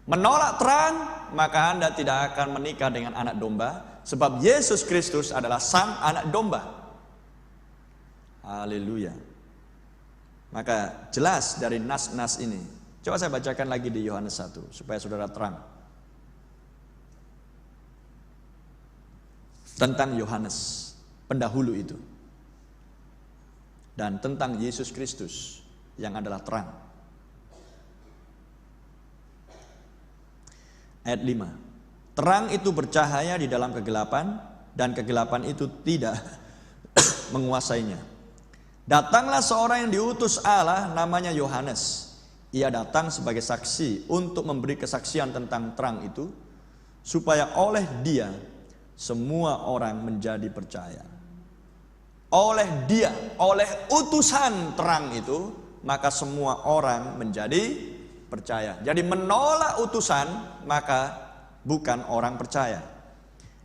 menolak terang, maka Anda tidak akan menikah dengan anak domba, sebab Yesus Kristus adalah sang anak domba. Haleluya. Maka jelas dari nas-nas ini. Coba saya bacakan lagi di Yohanes 1 supaya saudara terang. Tentang Yohanes pendahulu itu. Dan tentang Yesus Kristus yang adalah terang. Ayat 5. Terang itu bercahaya di dalam kegelapan, dan kegelapan itu tidak menguasainya. Datanglah seorang yang diutus Allah, namanya Yohanes. Ia datang sebagai saksi untuk memberi kesaksian tentang terang itu, supaya oleh dia semua orang menjadi percaya. Oleh dia, oleh utusan terang itu, maka semua orang menjadi percaya. Jadi menolak utusan, maka bukan orang percaya.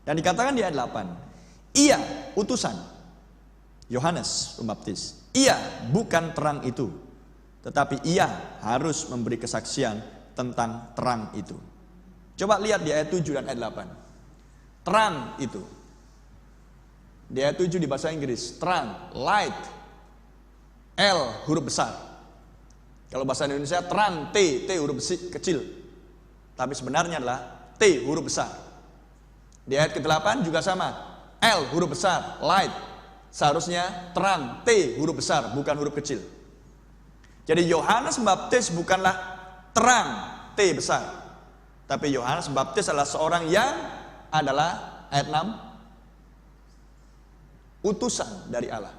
Dan dikatakan di ayat 8, ia utusan Yohanes Pembaptis, ia bukan terang itu, tetapi ia harus memberi kesaksian tentang terang itu. Coba lihat di ayat 7 dan ayat 8. Terang itu. Di ayat 7 di bahasa Inggris, terang, light, L huruf besar. Kalau bahasa Indonesia terang, T huruf kecil. Tapi sebenarnya adalah T huruf besar. Di ayat ke-8 juga sama, L huruf besar, light. Seharusnya terang, T huruf besar, bukan huruf kecil. Jadi Yohanes Pembaptis bukanlah terang, T besar. Tapi Yohanes Pembaptis adalah seorang yang adalah, ayat 6, utusan dari Allah.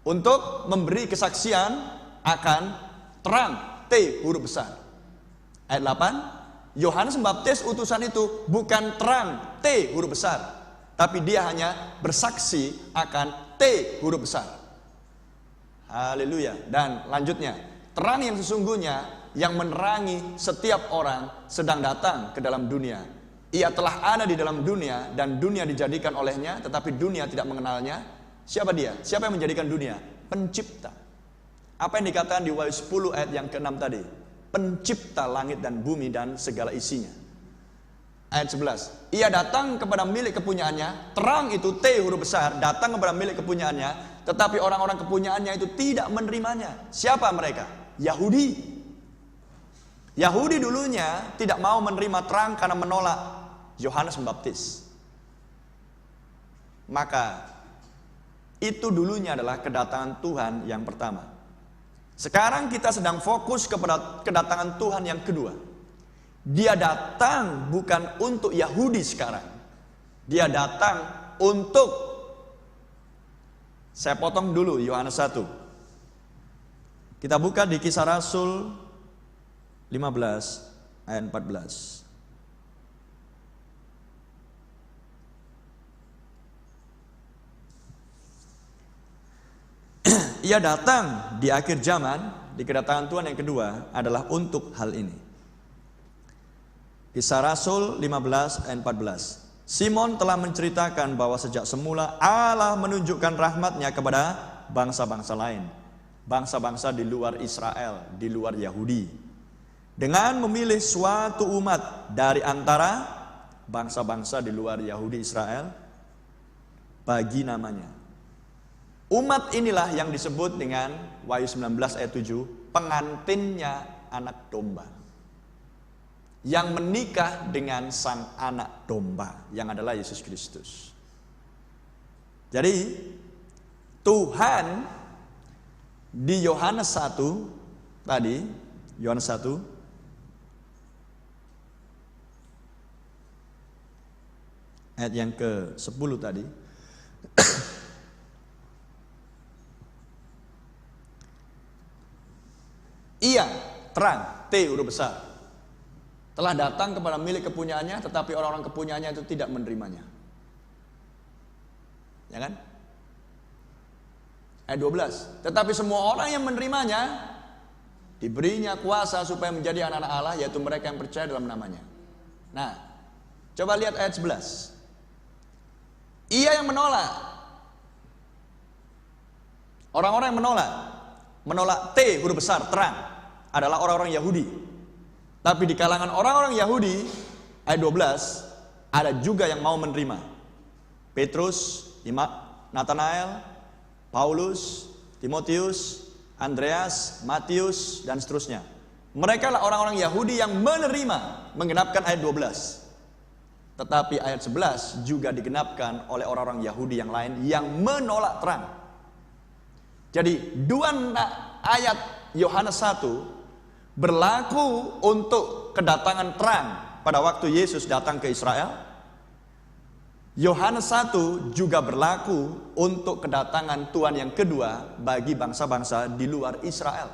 Untuk memberi kesaksian akan terang, T huruf besar. Ayat 8, Yohanes Pembaptis utusan itu bukan terang, T huruf besar. Tapi dia hanya bersaksi akan T huruf besar. Haleluya. Dan lanjutnya, terang yang sesungguhnya yang menerangi setiap orang sedang datang ke dalam dunia. Ia telah ada di dalam dunia dan dunia dijadikan olehnya, tetapi dunia tidak mengenalnya. Siapa dia? Siapa yang menjadikan dunia? Pencipta. Apa yang dikatakan di Wahyu 10 ayat yang ke-6 tadi? Pencipta langit dan bumi dan segala isinya. Ayat 11, ia datang kepada milik kepunyaannya, terang itu T huruf besar, datang kepada milik kepunyaannya, tetapi orang-orang kepunyaannya itu tidak menerimanya. Siapa mereka? Yahudi. Yahudi dulunya tidak mau menerima terang karena menolak Yohanes Pembaptis. Maka itu dulunya adalah kedatangan Tuhan yang pertama. Sekarang kita sedang fokus kepada kedatangan Tuhan yang kedua. Dia datang bukan untuk Yahudi sekarang. Dia datang untuk, saya potong dulu Yohanes 1. Kita buka di Kisah Rasul 15 ayat 14. Ia datang di akhir zaman, di kedatangan Tuhan yang kedua adalah untuk hal ini. Kisah Rasul 15 ayat 14. Simon telah menceritakan bahwa sejak semula Allah menunjukkan rahmat-Nya kepada bangsa-bangsa lain. Bangsa-bangsa di luar Israel, di luar Yahudi. Dengan memilih suatu umat dari antara bangsa-bangsa di luar Yahudi Israel bagi namanya. Umat inilah yang disebut dengan Wahyu 19 ayat 7, pengantinnya anak domba. Yang menikah dengan sang anak domba yang adalah Yesus Kristus. Jadi Tuhan di Yohanes 1 tadi, Yohanes 1 ayat yang ke-10 tadi. Ia terang, T huruf besar, telah datang kepada milik kepunyaannya, tetapi orang-orang kepunyaannya itu tidak menerimanya. Ya kan? Ayat 12. Tetapi semua orang yang menerimanya diberinya kuasa supaya menjadi anak-anak Allah, yaitu mereka yang percaya dalam namanya. Nah, coba lihat ayat 11. Ia yang menolak. Orang-orang yang menolak T huruf besar terang adalah orang-orang Yahudi. Tapi di kalangan orang-orang Yahudi, ayat 12, ada juga yang mau menerima. Petrus, Nathanael, Paulus, Timotius, Andreas, Matius, dan seterusnya. Mereka lah orang-orang Yahudi yang menerima, menggenapkan ayat 12. Tetapi ayat 11 juga digenapkan oleh orang-orang Yahudi yang lain yang menolak terang. Jadi dua ayat Yohanes 1 berlaku untuk kedatangan terang pada waktu Yesus datang ke Israel. Yohanes 1 juga berlaku untuk kedatangan Tuhan yang kedua bagi bangsa-bangsa di luar Israel.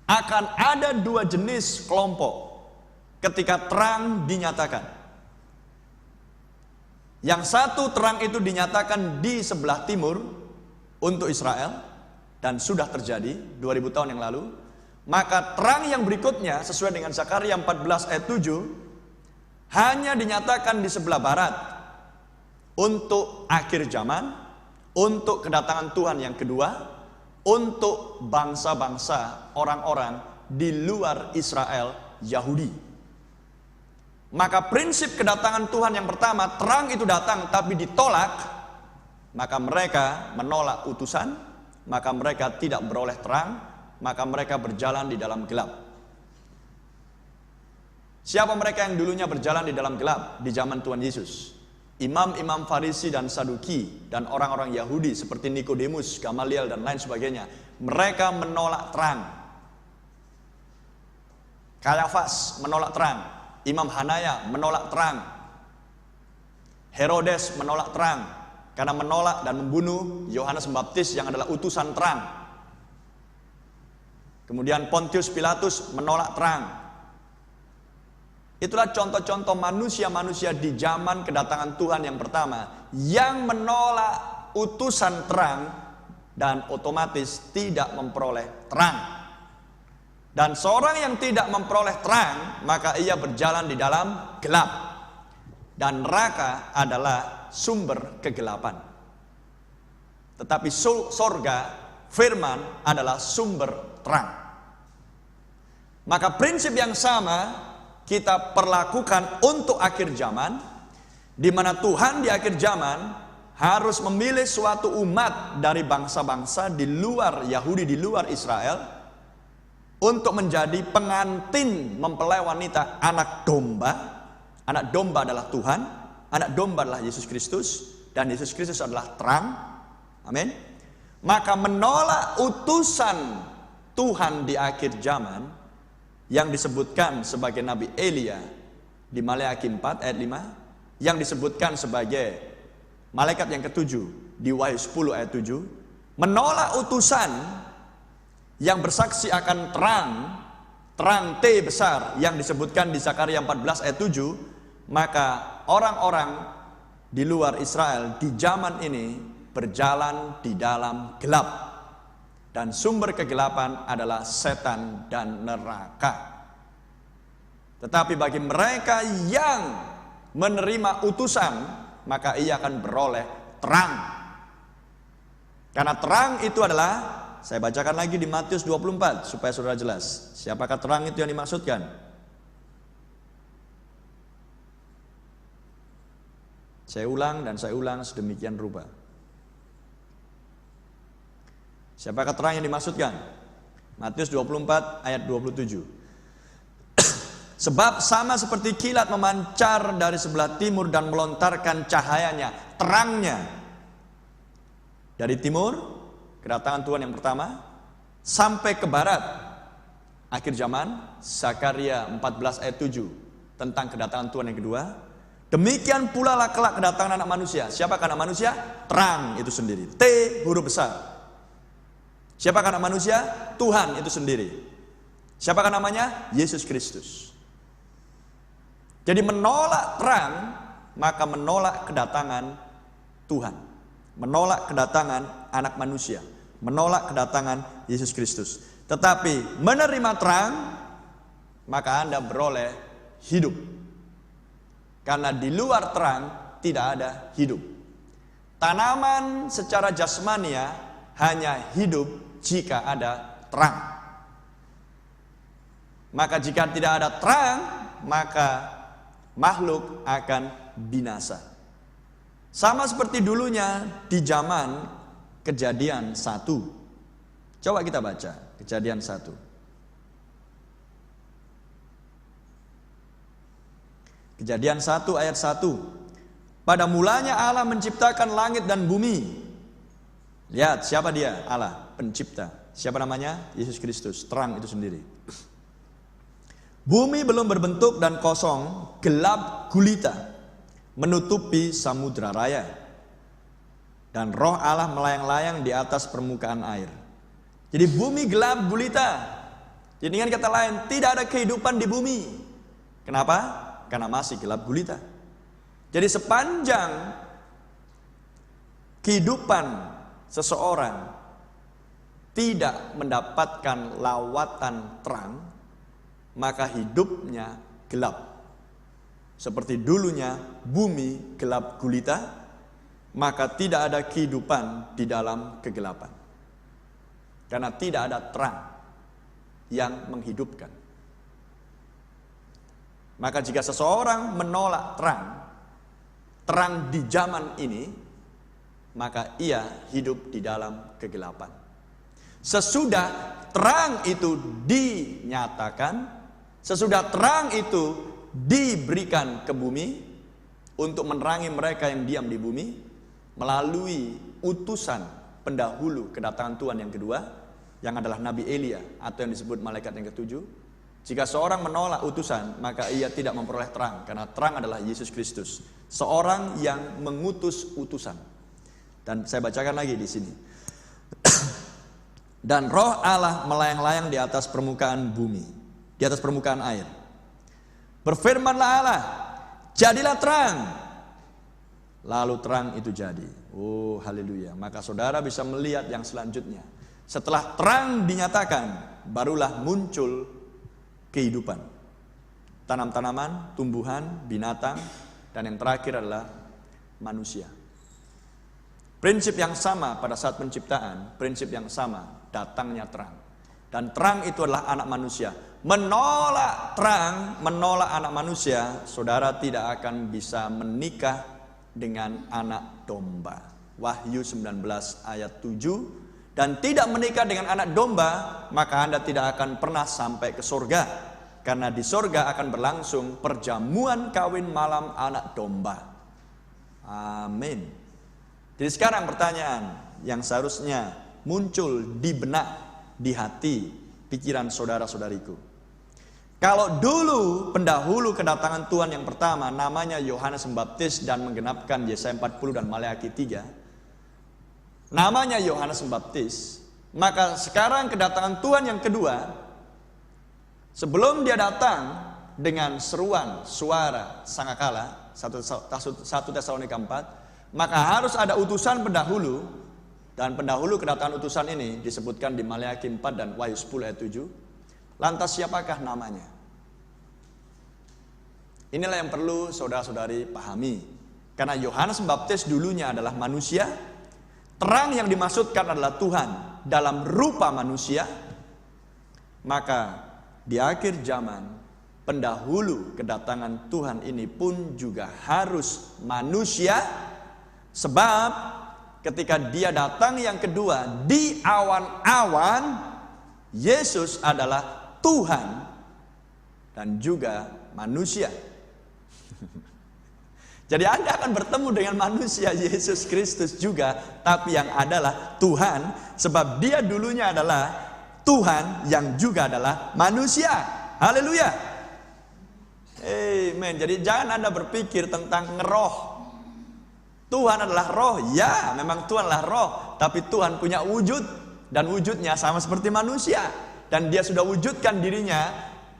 Akan ada dua jenis kelompok ketika terang dinyatakan. Yang satu, terang itu dinyatakan di sebelah timur untuk Israel, dan sudah terjadi 2000 tahun yang lalu. Maka terang yang berikutnya sesuai dengan Zakaria 14 ayat 7 hanya dinyatakan di sebelah barat untuk akhir zaman, untuk kedatangan Tuhan yang kedua, untuk bangsa-bangsa orang-orang di luar Israel Yahudi. Maka prinsip kedatangan Tuhan yang pertama, terang itu datang tapi ditolak, maka mereka menolak utusan, maka mereka tidak beroleh terang, maka mereka berjalan di dalam gelap. Siapa mereka yang dulunya berjalan di dalam gelap di zaman Tuhan Yesus? Imam-imam Farisi dan Saduki dan orang-orang Yahudi seperti Nikodemus, Gamaliel dan lain sebagainya. Mereka menolak terang. Kayafas menolak terang. Imam Hanaya menolak terang. Herodes menolak terang karena menolak dan membunuh Yohanes Pembaptis yang adalah utusan terang. Kemudian Pontius Pilatus menolak terang. Itulah contoh-contoh manusia-manusia di zaman kedatangan Tuhan yang pertama yang menolak utusan terang dan otomatis tidak memperoleh terang. Dan seorang yang tidak memperoleh terang, maka ia berjalan di dalam gelap. Dan neraka adalah sumber kegelapan. Tetapi surga, firman adalah sumber terang. Maka prinsip yang sama kita perlakukan untuk akhir zaman, di mana Tuhan di akhir zaman harus memilih suatu umat dari bangsa-bangsa di luar Yahudi, di luar Israel, untuk menjadi pengantin mempelai wanita anak domba. Anak domba adalah Tuhan, anak domba adalah Yesus Kristus, dan Yesus Kristus adalah terang. Amin. Maka menolak utusan Tuhan di akhir zaman yang disebutkan sebagai Nabi Elia di Maleakhi 4 ayat 5, yang disebutkan sebagai malaikat yang ketujuh di Wahyu 10 ayat 7, menolak utusan yang bersaksi akan terang T besar yang disebutkan di Zakaria 14 ayat 7, maka orang-orang di luar Israel di zaman ini berjalan di dalam gelap. Dan sumber kegelapan adalah setan dan neraka. Tetapi bagi mereka yang menerima utusan, maka ia akan beroleh terang. Karena terang itu adalah, saya bacakan lagi di Matius 24 supaya saudara jelas. Siapakah terang itu yang dimaksudkan? Saya ulang dan saya ulang sedemikian rupa. Siapakah terang yang dimaksudkan? Matius 24 ayat 27. Sebab sama seperti kilat memancar dari sebelah timur dan melontarkan cahayanya, terangnya dari timur, kedatangan Tuhan yang pertama, sampai ke barat, akhir zaman, Zakaria 14 ayat 7, tentang kedatangan Tuhan yang kedua. Demikian pula lah kelak kedatangan anak manusia. Siapakah anak manusia? Terang itu sendiri, T huruf besar. Siapakah anak manusia? Tuhan itu sendiri. Siapakah namanya? Yesus Kristus. Jadi menolak terang, maka menolak kedatangan Tuhan. Menolak kedatangan anak manusia. Menolak kedatangan Yesus Kristus. Tetapi menerima terang, maka Anda beroleh hidup. Karena di luar terang tidak ada hidup. Tanaman secara jasmania hanya hidup jika ada terang. Maka jika tidak ada terang, maka makhluk akan binasa. Sama seperti dulunya di zaman Kejadian 1. Coba kita baca Kejadian 1. Kejadian 1 ayat 1. Pada mulanya Allah menciptakan langit dan bumi. Lihat siapa dia? Allah, pencipta. Siapa namanya? Yesus Kristus, terang itu sendiri. Bumi belum berbentuk dan kosong, gelap gulita, menutupi samudra raya. Dan roh Allah melayang-layang di atas permukaan air. Jadi bumi gelap gulita. Jadi dengan kata lain, tidak ada kehidupan di bumi. Kenapa? Karena masih gelap gulita. Jadi sepanjang kehidupan seseorang tidak mendapatkan lawatan terang, maka hidupnya gelap. Seperti dulunya bumi gelap gulita, maka tidak ada kehidupan di dalam kegelapan. Karena tidak ada terang yang menghidupkan. Maka jika seseorang menolak terang di zaman ini, maka ia hidup di dalam kegelapan. Sesudah terang itu dinyatakan, sesudah terang itu diberikan ke bumi untuk menerangi mereka yang diam di bumi melalui utusan pendahulu kedatangan Tuhan yang kedua, yang adalah Nabi Elia atau yang disebut malaikat yang ketujuh. Jika seorang menolak utusan, maka ia tidak memperoleh terang, karena terang adalah Yesus Kristus, seorang yang mengutus utusan. Dan saya bacakan lagi di sini. Dan roh Allah melayang-layang di atas permukaan bumi, di atas permukaan air. Berfirmanlah Allah, jadilah terang. Lalu terang itu jadi. Oh haleluya. Maka saudara bisa melihat yang selanjutnya. Setelah terang dinyatakan, barulah muncul kehidupan. Tanam-tanaman, tumbuhan, binatang, dan yang terakhir adalah manusia. Prinsip yang sama pada saat penciptaan, prinsip yang sama datangnya terang. Dan terang itu adalah anak manusia. Menolak terang, menolak anak manusia, saudara tidak akan bisa menikah dengan anak domba. Wahyu 19 ayat 7. Dan tidak menikah dengan anak domba, maka Anda tidak akan pernah sampai ke surga. Karena di surga akan berlangsung perjamuan kawin malam anak domba. Amin. Jadi sekarang pertanyaan yang seharusnya muncul di benak, di hati, pikiran saudara-saudariku. Kalau dulu pendahulu kedatangan Tuhan yang pertama namanya Yohanes Pembaptis dan menggenapkan Yesaya 40 dan Maleakhi 3, namanya Yohanes Pembaptis, maka sekarang kedatangan Tuhan yang kedua, sebelum dia datang dengan seruan suara sangkakala 1 Tesalonika 4, maka harus ada utusan pendahulu. Dan pendahulu kedatangan utusan ini disebutkan di Maleakhi 4 dan Wahyu 10 ayat 7. Lantas siapakah namanya? Inilah yang perlu saudara-saudari pahami. Karena Yohanes Pembaptis dulunya adalah manusia, terang yang dimaksudkan adalah Tuhan dalam rupa manusia. Maka di akhir zaman, pendahulu kedatangan Tuhan ini pun juga harus manusia. Sebab ketika dia datang yang kedua di awan-awan, Yesus adalah Tuhan dan juga manusia. Jadi Anda akan bertemu dengan manusia Yesus Kristus juga, tapi yang adalah Tuhan, sebab dia dulunya adalah Tuhan yang juga adalah manusia. Haleluya. Amen. Jadi jangan Anda berpikir tentang ngeroh. Tuhan adalah roh, ya memang Tuhan adalah roh, tapi Tuhan punya wujud, dan wujudnya sama seperti manusia. Dan dia sudah wujudkan dirinya,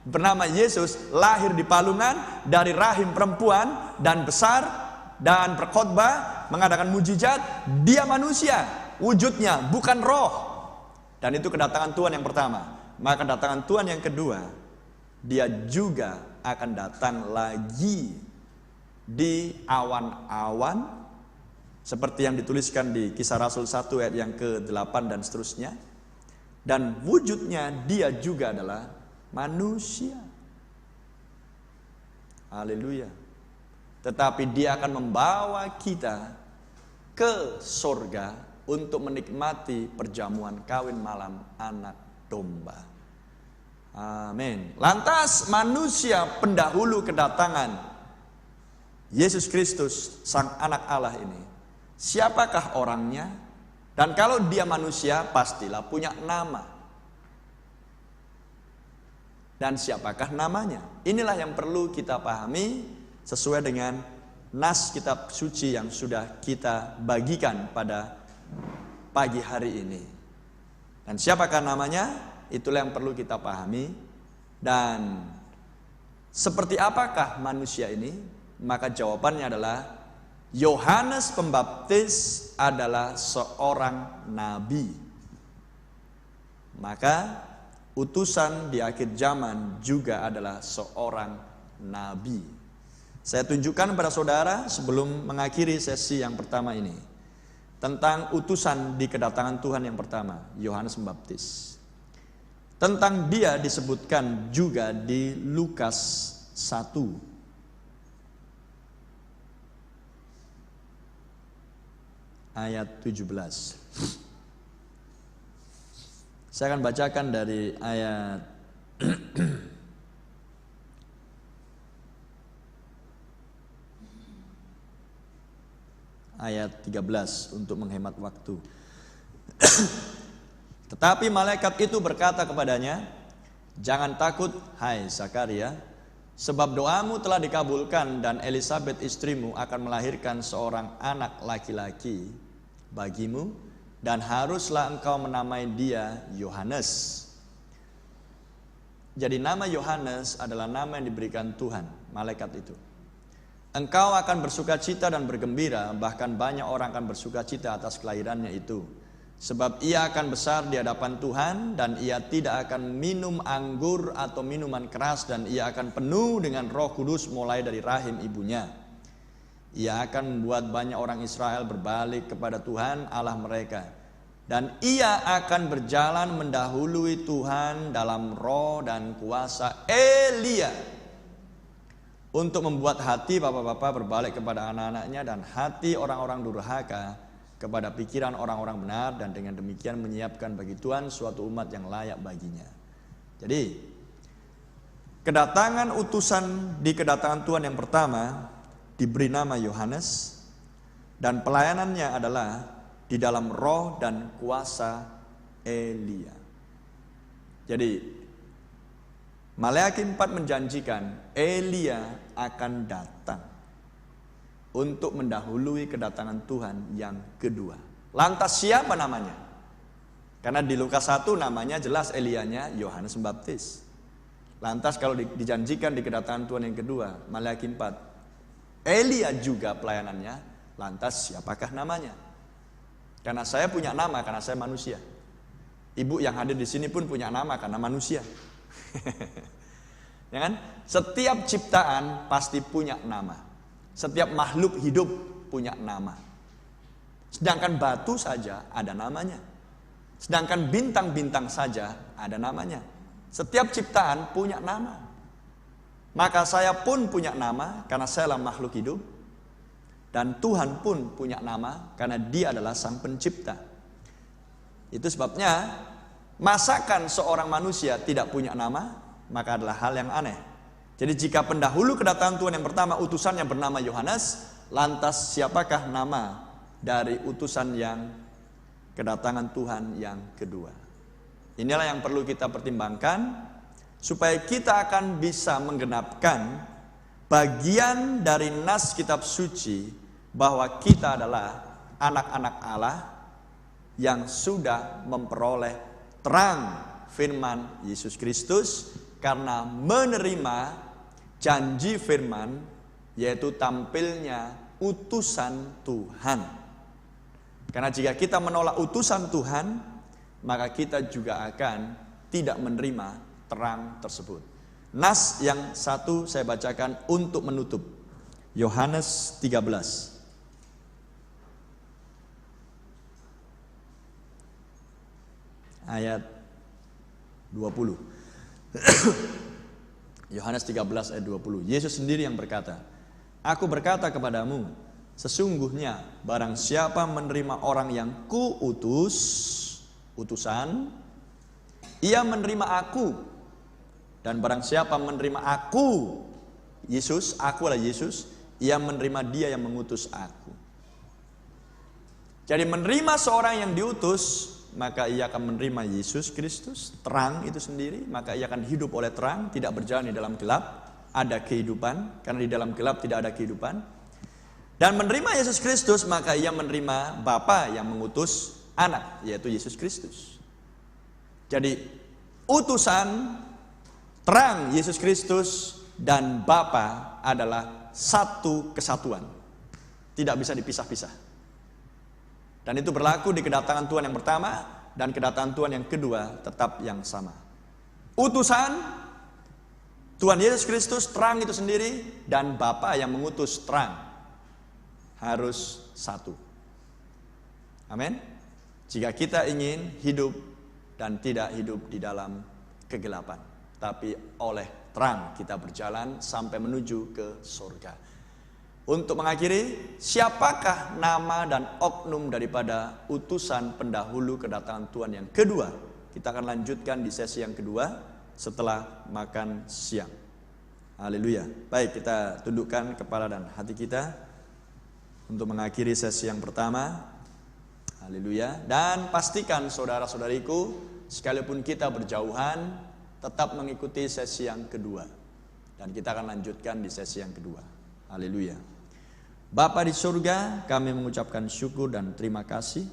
bernama Yesus, lahir di palungan, dari rahim perempuan, dan besar, dan berkhotbah, mengadakan mujizat. Dia manusia, wujudnya bukan roh. Dan itu kedatangan Tuhan yang pertama. Maka kedatangan Tuhan yang kedua, dia juga akan datang lagi di awan-awan, seperti yang dituliskan di Kisah Rasul 1 ayat yang ke-8 dan seterusnya. Dan wujudnya dia juga adalah manusia. Haleluya. Tetapi dia akan membawa kita ke sorga untuk menikmati perjamuan kawin malam anak domba. Amin. Lantas manusia pendahulu kedatangan Yesus Kristus, Sang Anak Allah ini, siapakah orangnya? Dan kalau dia manusia, pastilah punya nama. Dan siapakah namanya? Inilah yang perlu kita pahami sesuai dengan nas kitab suci yang sudah kita bagikan pada pagi hari ini. Dan siapakah namanya? Itulah yang perlu kita pahami. Dan seperti apakah manusia ini? Maka jawabannya adalah Yohanes Pembaptis adalah seorang nabi. Maka utusan di akhir zaman juga adalah seorang nabi. Saya tunjukkan pada saudara sebelum mengakhiri sesi yang pertama ini tentang utusan di kedatangan Tuhan yang pertama, Yohanes Pembaptis. Tentang dia disebutkan juga di Lukas 1 ayat 17. Saya akan bacakan dari ayat ayat 13 untuk menghemat waktu. Tetapi malaikat itu berkata kepadanya, "Jangan takut, hai Zakaria, sebab doamu telah dikabulkan dan Elisabet istrimu akan melahirkan seorang anak laki-laki bagimu, dan haruslah engkau menamai dia Yohanes." Jadi nama Yohanes adalah nama yang diberikan Tuhan, malaikat itu. Engkau akan bersukacita dan bergembira, bahkan banyak orang akan bersukacita atas kelahirannya itu. Sebab ia akan besar di hadapan Tuhan, dan ia tidak akan minum anggur atau minuman keras, dan ia akan penuh dengan Roh Kudus mulai dari rahim ibunya. Ia akan membuat banyak orang Israel berbalik kepada Tuhan Allah mereka. Dan ia akan berjalan mendahului Tuhan dalam roh dan kuasa Elia, untuk membuat hati bapak-bapak berbalik kepada anak-anaknya, dan hati orang-orang durhaka kepada pikiran orang-orang benar, dan dengan demikian menyiapkan bagi Tuhan suatu umat yang layak baginya. Jadi kedatangan utusan di kedatangan Tuhan yang pertama diberi nama Yohanes, dan pelayanannya adalah di dalam roh dan kuasa Elia. Jadi Maleakhi 4 menjanjikan Elia akan datang untuk mendahului kedatangan Tuhan yang kedua. Lantas siapa namanya? Karena di Lukas 1 namanya jelas Elianya Yohanes Pembaptis. Lantas kalau dijanjikan di kedatangan Tuhan yang kedua, Maleakhi 4, Elia juga pelayanannya, lantas siapakah namanya? Karena saya punya nama karena saya manusia. Ibu yang hadir di sini pun punya nama karena manusia. Ya kan? Setiap ciptaan pasti punya nama. Setiap makhluk hidup punya nama. Sedangkan batu saja ada namanya. Sedangkan bintang-bintang saja ada namanya. Setiap ciptaan punya nama. Maka saya pun punya nama karena saya adalah makhluk hidup. Dan Tuhan pun punya nama karena Dia adalah Sang Pencipta. Itu sebabnya masakan seorang manusia tidak punya nama, maka adalah hal yang aneh. Jadi jika pendahulu kedatangan Tuhan yang pertama utusannya bernama Yohanes, lantas siapakah nama dari utusan yang kedatangan Tuhan yang kedua? Inilah yang perlu kita pertimbangkan supaya kita akan bisa menggenapkan bagian dari nas kitab suci bahwa kita adalah anak-anak Allah yang sudah memperoleh terang firman Yesus Kristus karena menerima janji firman, yaitu tampilnya utusan Tuhan. Karena jika kita menolak utusan Tuhan, maka kita juga akan tidak menerima terang tersebut. Nas yang satu saya bacakan untuk menutup. Yohanes 13. Ayat 20. Yohanes 13 ayat 20. Yesus sendiri yang berkata, "Aku berkata kepadamu, sesungguhnya barang siapa menerima orang yang kuutus, utusan, ia menerima aku. Dan barang siapa menerima aku, Yesus, aku adalah Yesus, ia menerima dia yang mengutus aku." Jadi menerima seorang yang diutus, maka ia akan menerima Yesus Kristus, terang itu sendiri, maka ia akan hidup oleh terang, tidak berjalan di dalam gelap, ada kehidupan, karena di dalam gelap tidak ada kehidupan. Dan menerima Yesus Kristus, maka ia menerima Bapa yang mengutus anak, yaitu Yesus Kristus. Jadi utusan, terang Yesus Kristus dan Bapa adalah satu kesatuan, tidak bisa dipisah-pisah. Dan itu berlaku di kedatangan Tuhan yang pertama dan kedatangan Tuhan yang kedua tetap yang sama. Utusan Tuhan Yesus Kristus, terang itu sendiri, dan Bapa yang mengutus terang harus satu. Amin. Jika kita ingin hidup dan tidak hidup di dalam kegelapan, tapi oleh terang kita berjalan sampai menuju ke surga. Untuk mengakhiri, siapakah nama dan oknum daripada utusan pendahulu kedatangan Tuhan yang kedua? Kita akan lanjutkan di sesi yang kedua setelah makan siang. Haleluya. Baik, kita tundukkan kepala dan hati kita untuk mengakhiri sesi yang pertama. Haleluya. Dan pastikan saudara-saudariku, sekalipun kita berjauhan, tetap mengikuti sesi yang kedua. Dan kita akan lanjutkan di sesi yang kedua. Haleluya. Bapa di surga, kami mengucapkan syukur dan terima kasih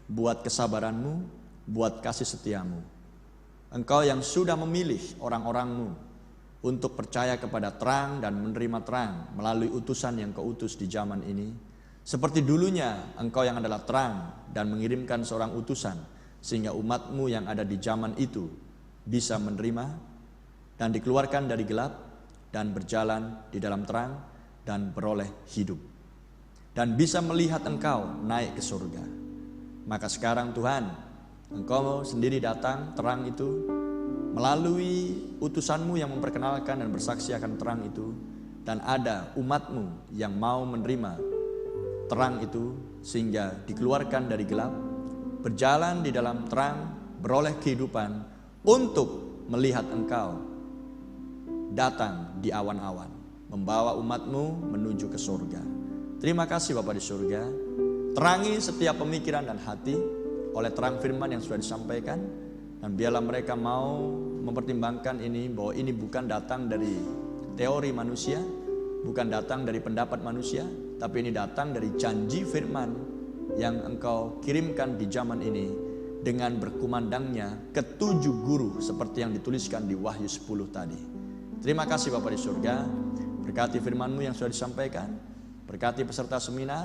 buat kesabaran-Mu, buat kasih setiamu. Engkau yang sudah memilih orang-orang-Mu untuk percaya kepada terang dan menerima terang melalui utusan yang Kau utus di zaman ini. Seperti dulunya Engkau yang adalah terang dan mengirimkan seorang utusan, sehingga umat-Mu yang ada di zaman itu bisa menerima dan dikeluarkan dari gelap dan berjalan di dalam terang dan beroleh hidup, dan bisa melihat Engkau naik ke surga. Maka sekarang Tuhan, Engkau sendiri datang, terang itu, melalui utusan-Mu yang memperkenalkan dan bersaksi akan terang itu, dan ada umat-Mu yang mau menerima terang itu, sehingga dikeluarkan dari gelap, berjalan di dalam terang, beroleh kehidupan, untuk melihat Engkau datang di awan-awan, membawa umat-Mu menuju ke surga. Terima kasih Bapa di surga. Terangi setiap pemikiran dan hati oleh terang firman yang sudah disampaikan. Dan biarlah mereka mau mempertimbangkan ini, bahwa ini bukan datang dari teori manusia, bukan datang dari pendapat manusia, tapi ini datang dari janji firman yang Engkau kirimkan di zaman ini, dengan berkumandangnya ketujuh guru seperti yang dituliskan di Wahyu 10 tadi. Terima kasih Bapa di surga. Berkati firman-Mu yang sudah disampaikan, berkati peserta seminar,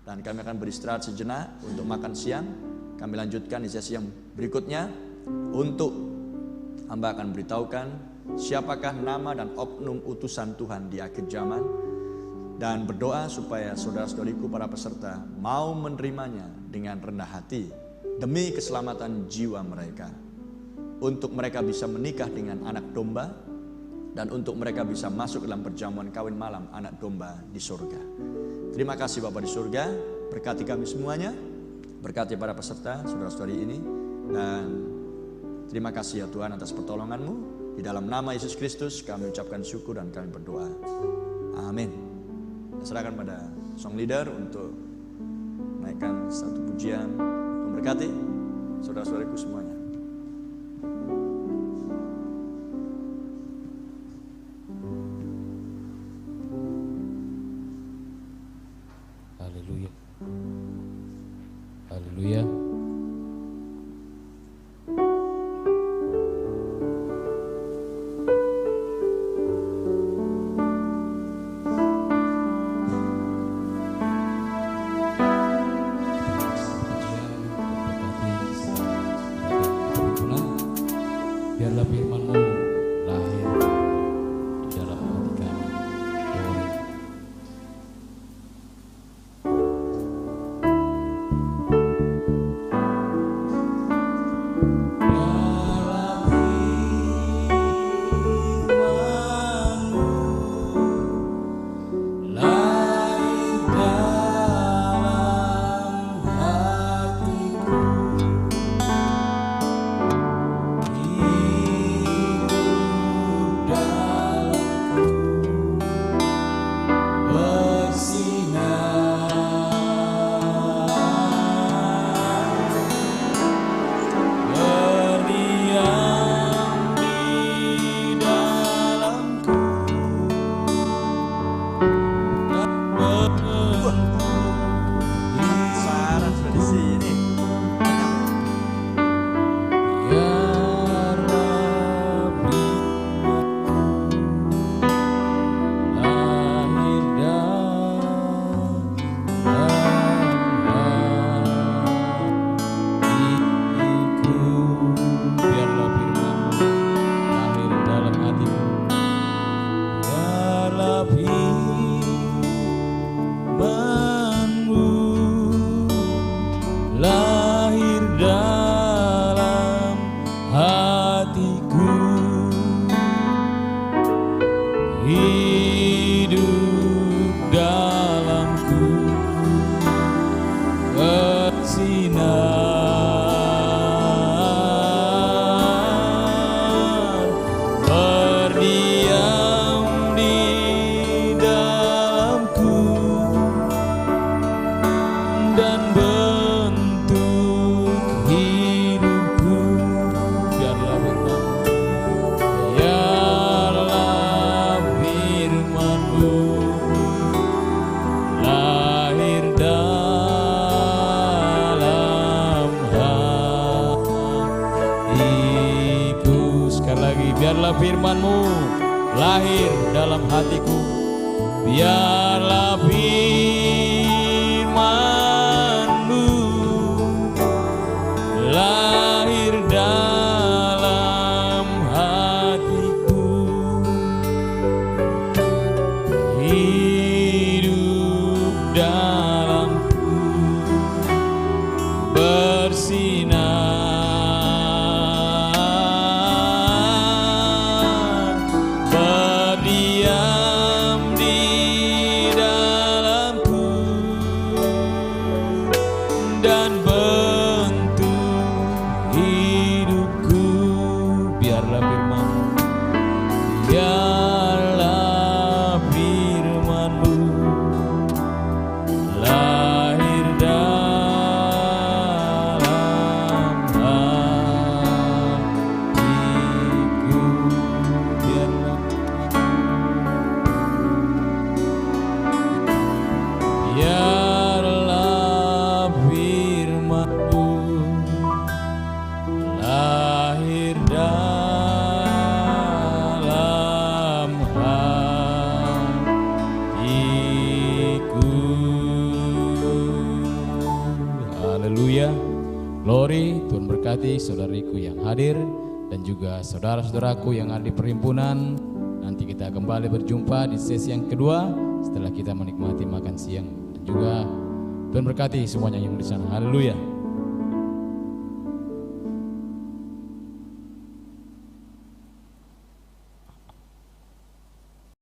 dan kami akan beristirahat sejenak untuk makan siang. Kami lanjutkan di sesi yang berikutnya. Untuk hamba akan beritahukan siapakah nama dan oknum utusan Tuhan di akhir zaman, dan berdoa supaya saudara-saudariku para peserta mau menerimanya dengan rendah hati demi keselamatan jiwa mereka, untuk mereka bisa menikah dengan anak domba, dan untuk mereka bisa masuk dalam perjamuan kawin malam anak domba di surga. Terima kasih Bapa di surga, berkati kami semuanya, berkati para peserta, saudara-saudari ini, dan terima kasih ya Tuhan atas pertolongan-Mu. Di dalam nama Yesus Kristus kami ucapkan syukur dan kami berdoa. Amin. Saya serahkan pada song leader untuk naikkan satu pujian, memberkati saudara-saudariku semuanya. Haleluya. Biarlah firman-Mu lahir di dalam hati kami. Dalam hatiku. Sekali lagi, biarlah firman-Mu lahir dalam hatiku. Biarlah firman-Mu lahir dalam hatiku. Hidup dalamku bersinar, berdiam di dalamku dan bentuk hidupku. Biarlah firman, biarlah firman-Mu lahir dalam hatiku. Biarlah firman-Mu lahir dalam hatiku. Haleluya. Glory. Tuhan berkati saudariku yang hadir dan juga saudara-saudaraku yang ada di perhimpunan. Nanti kita kembali berjumpa di sesi yang kedua setelah kita menikmati makan siang. Dan juga Tuhan berkati semuanya yang di sana. Haleluya.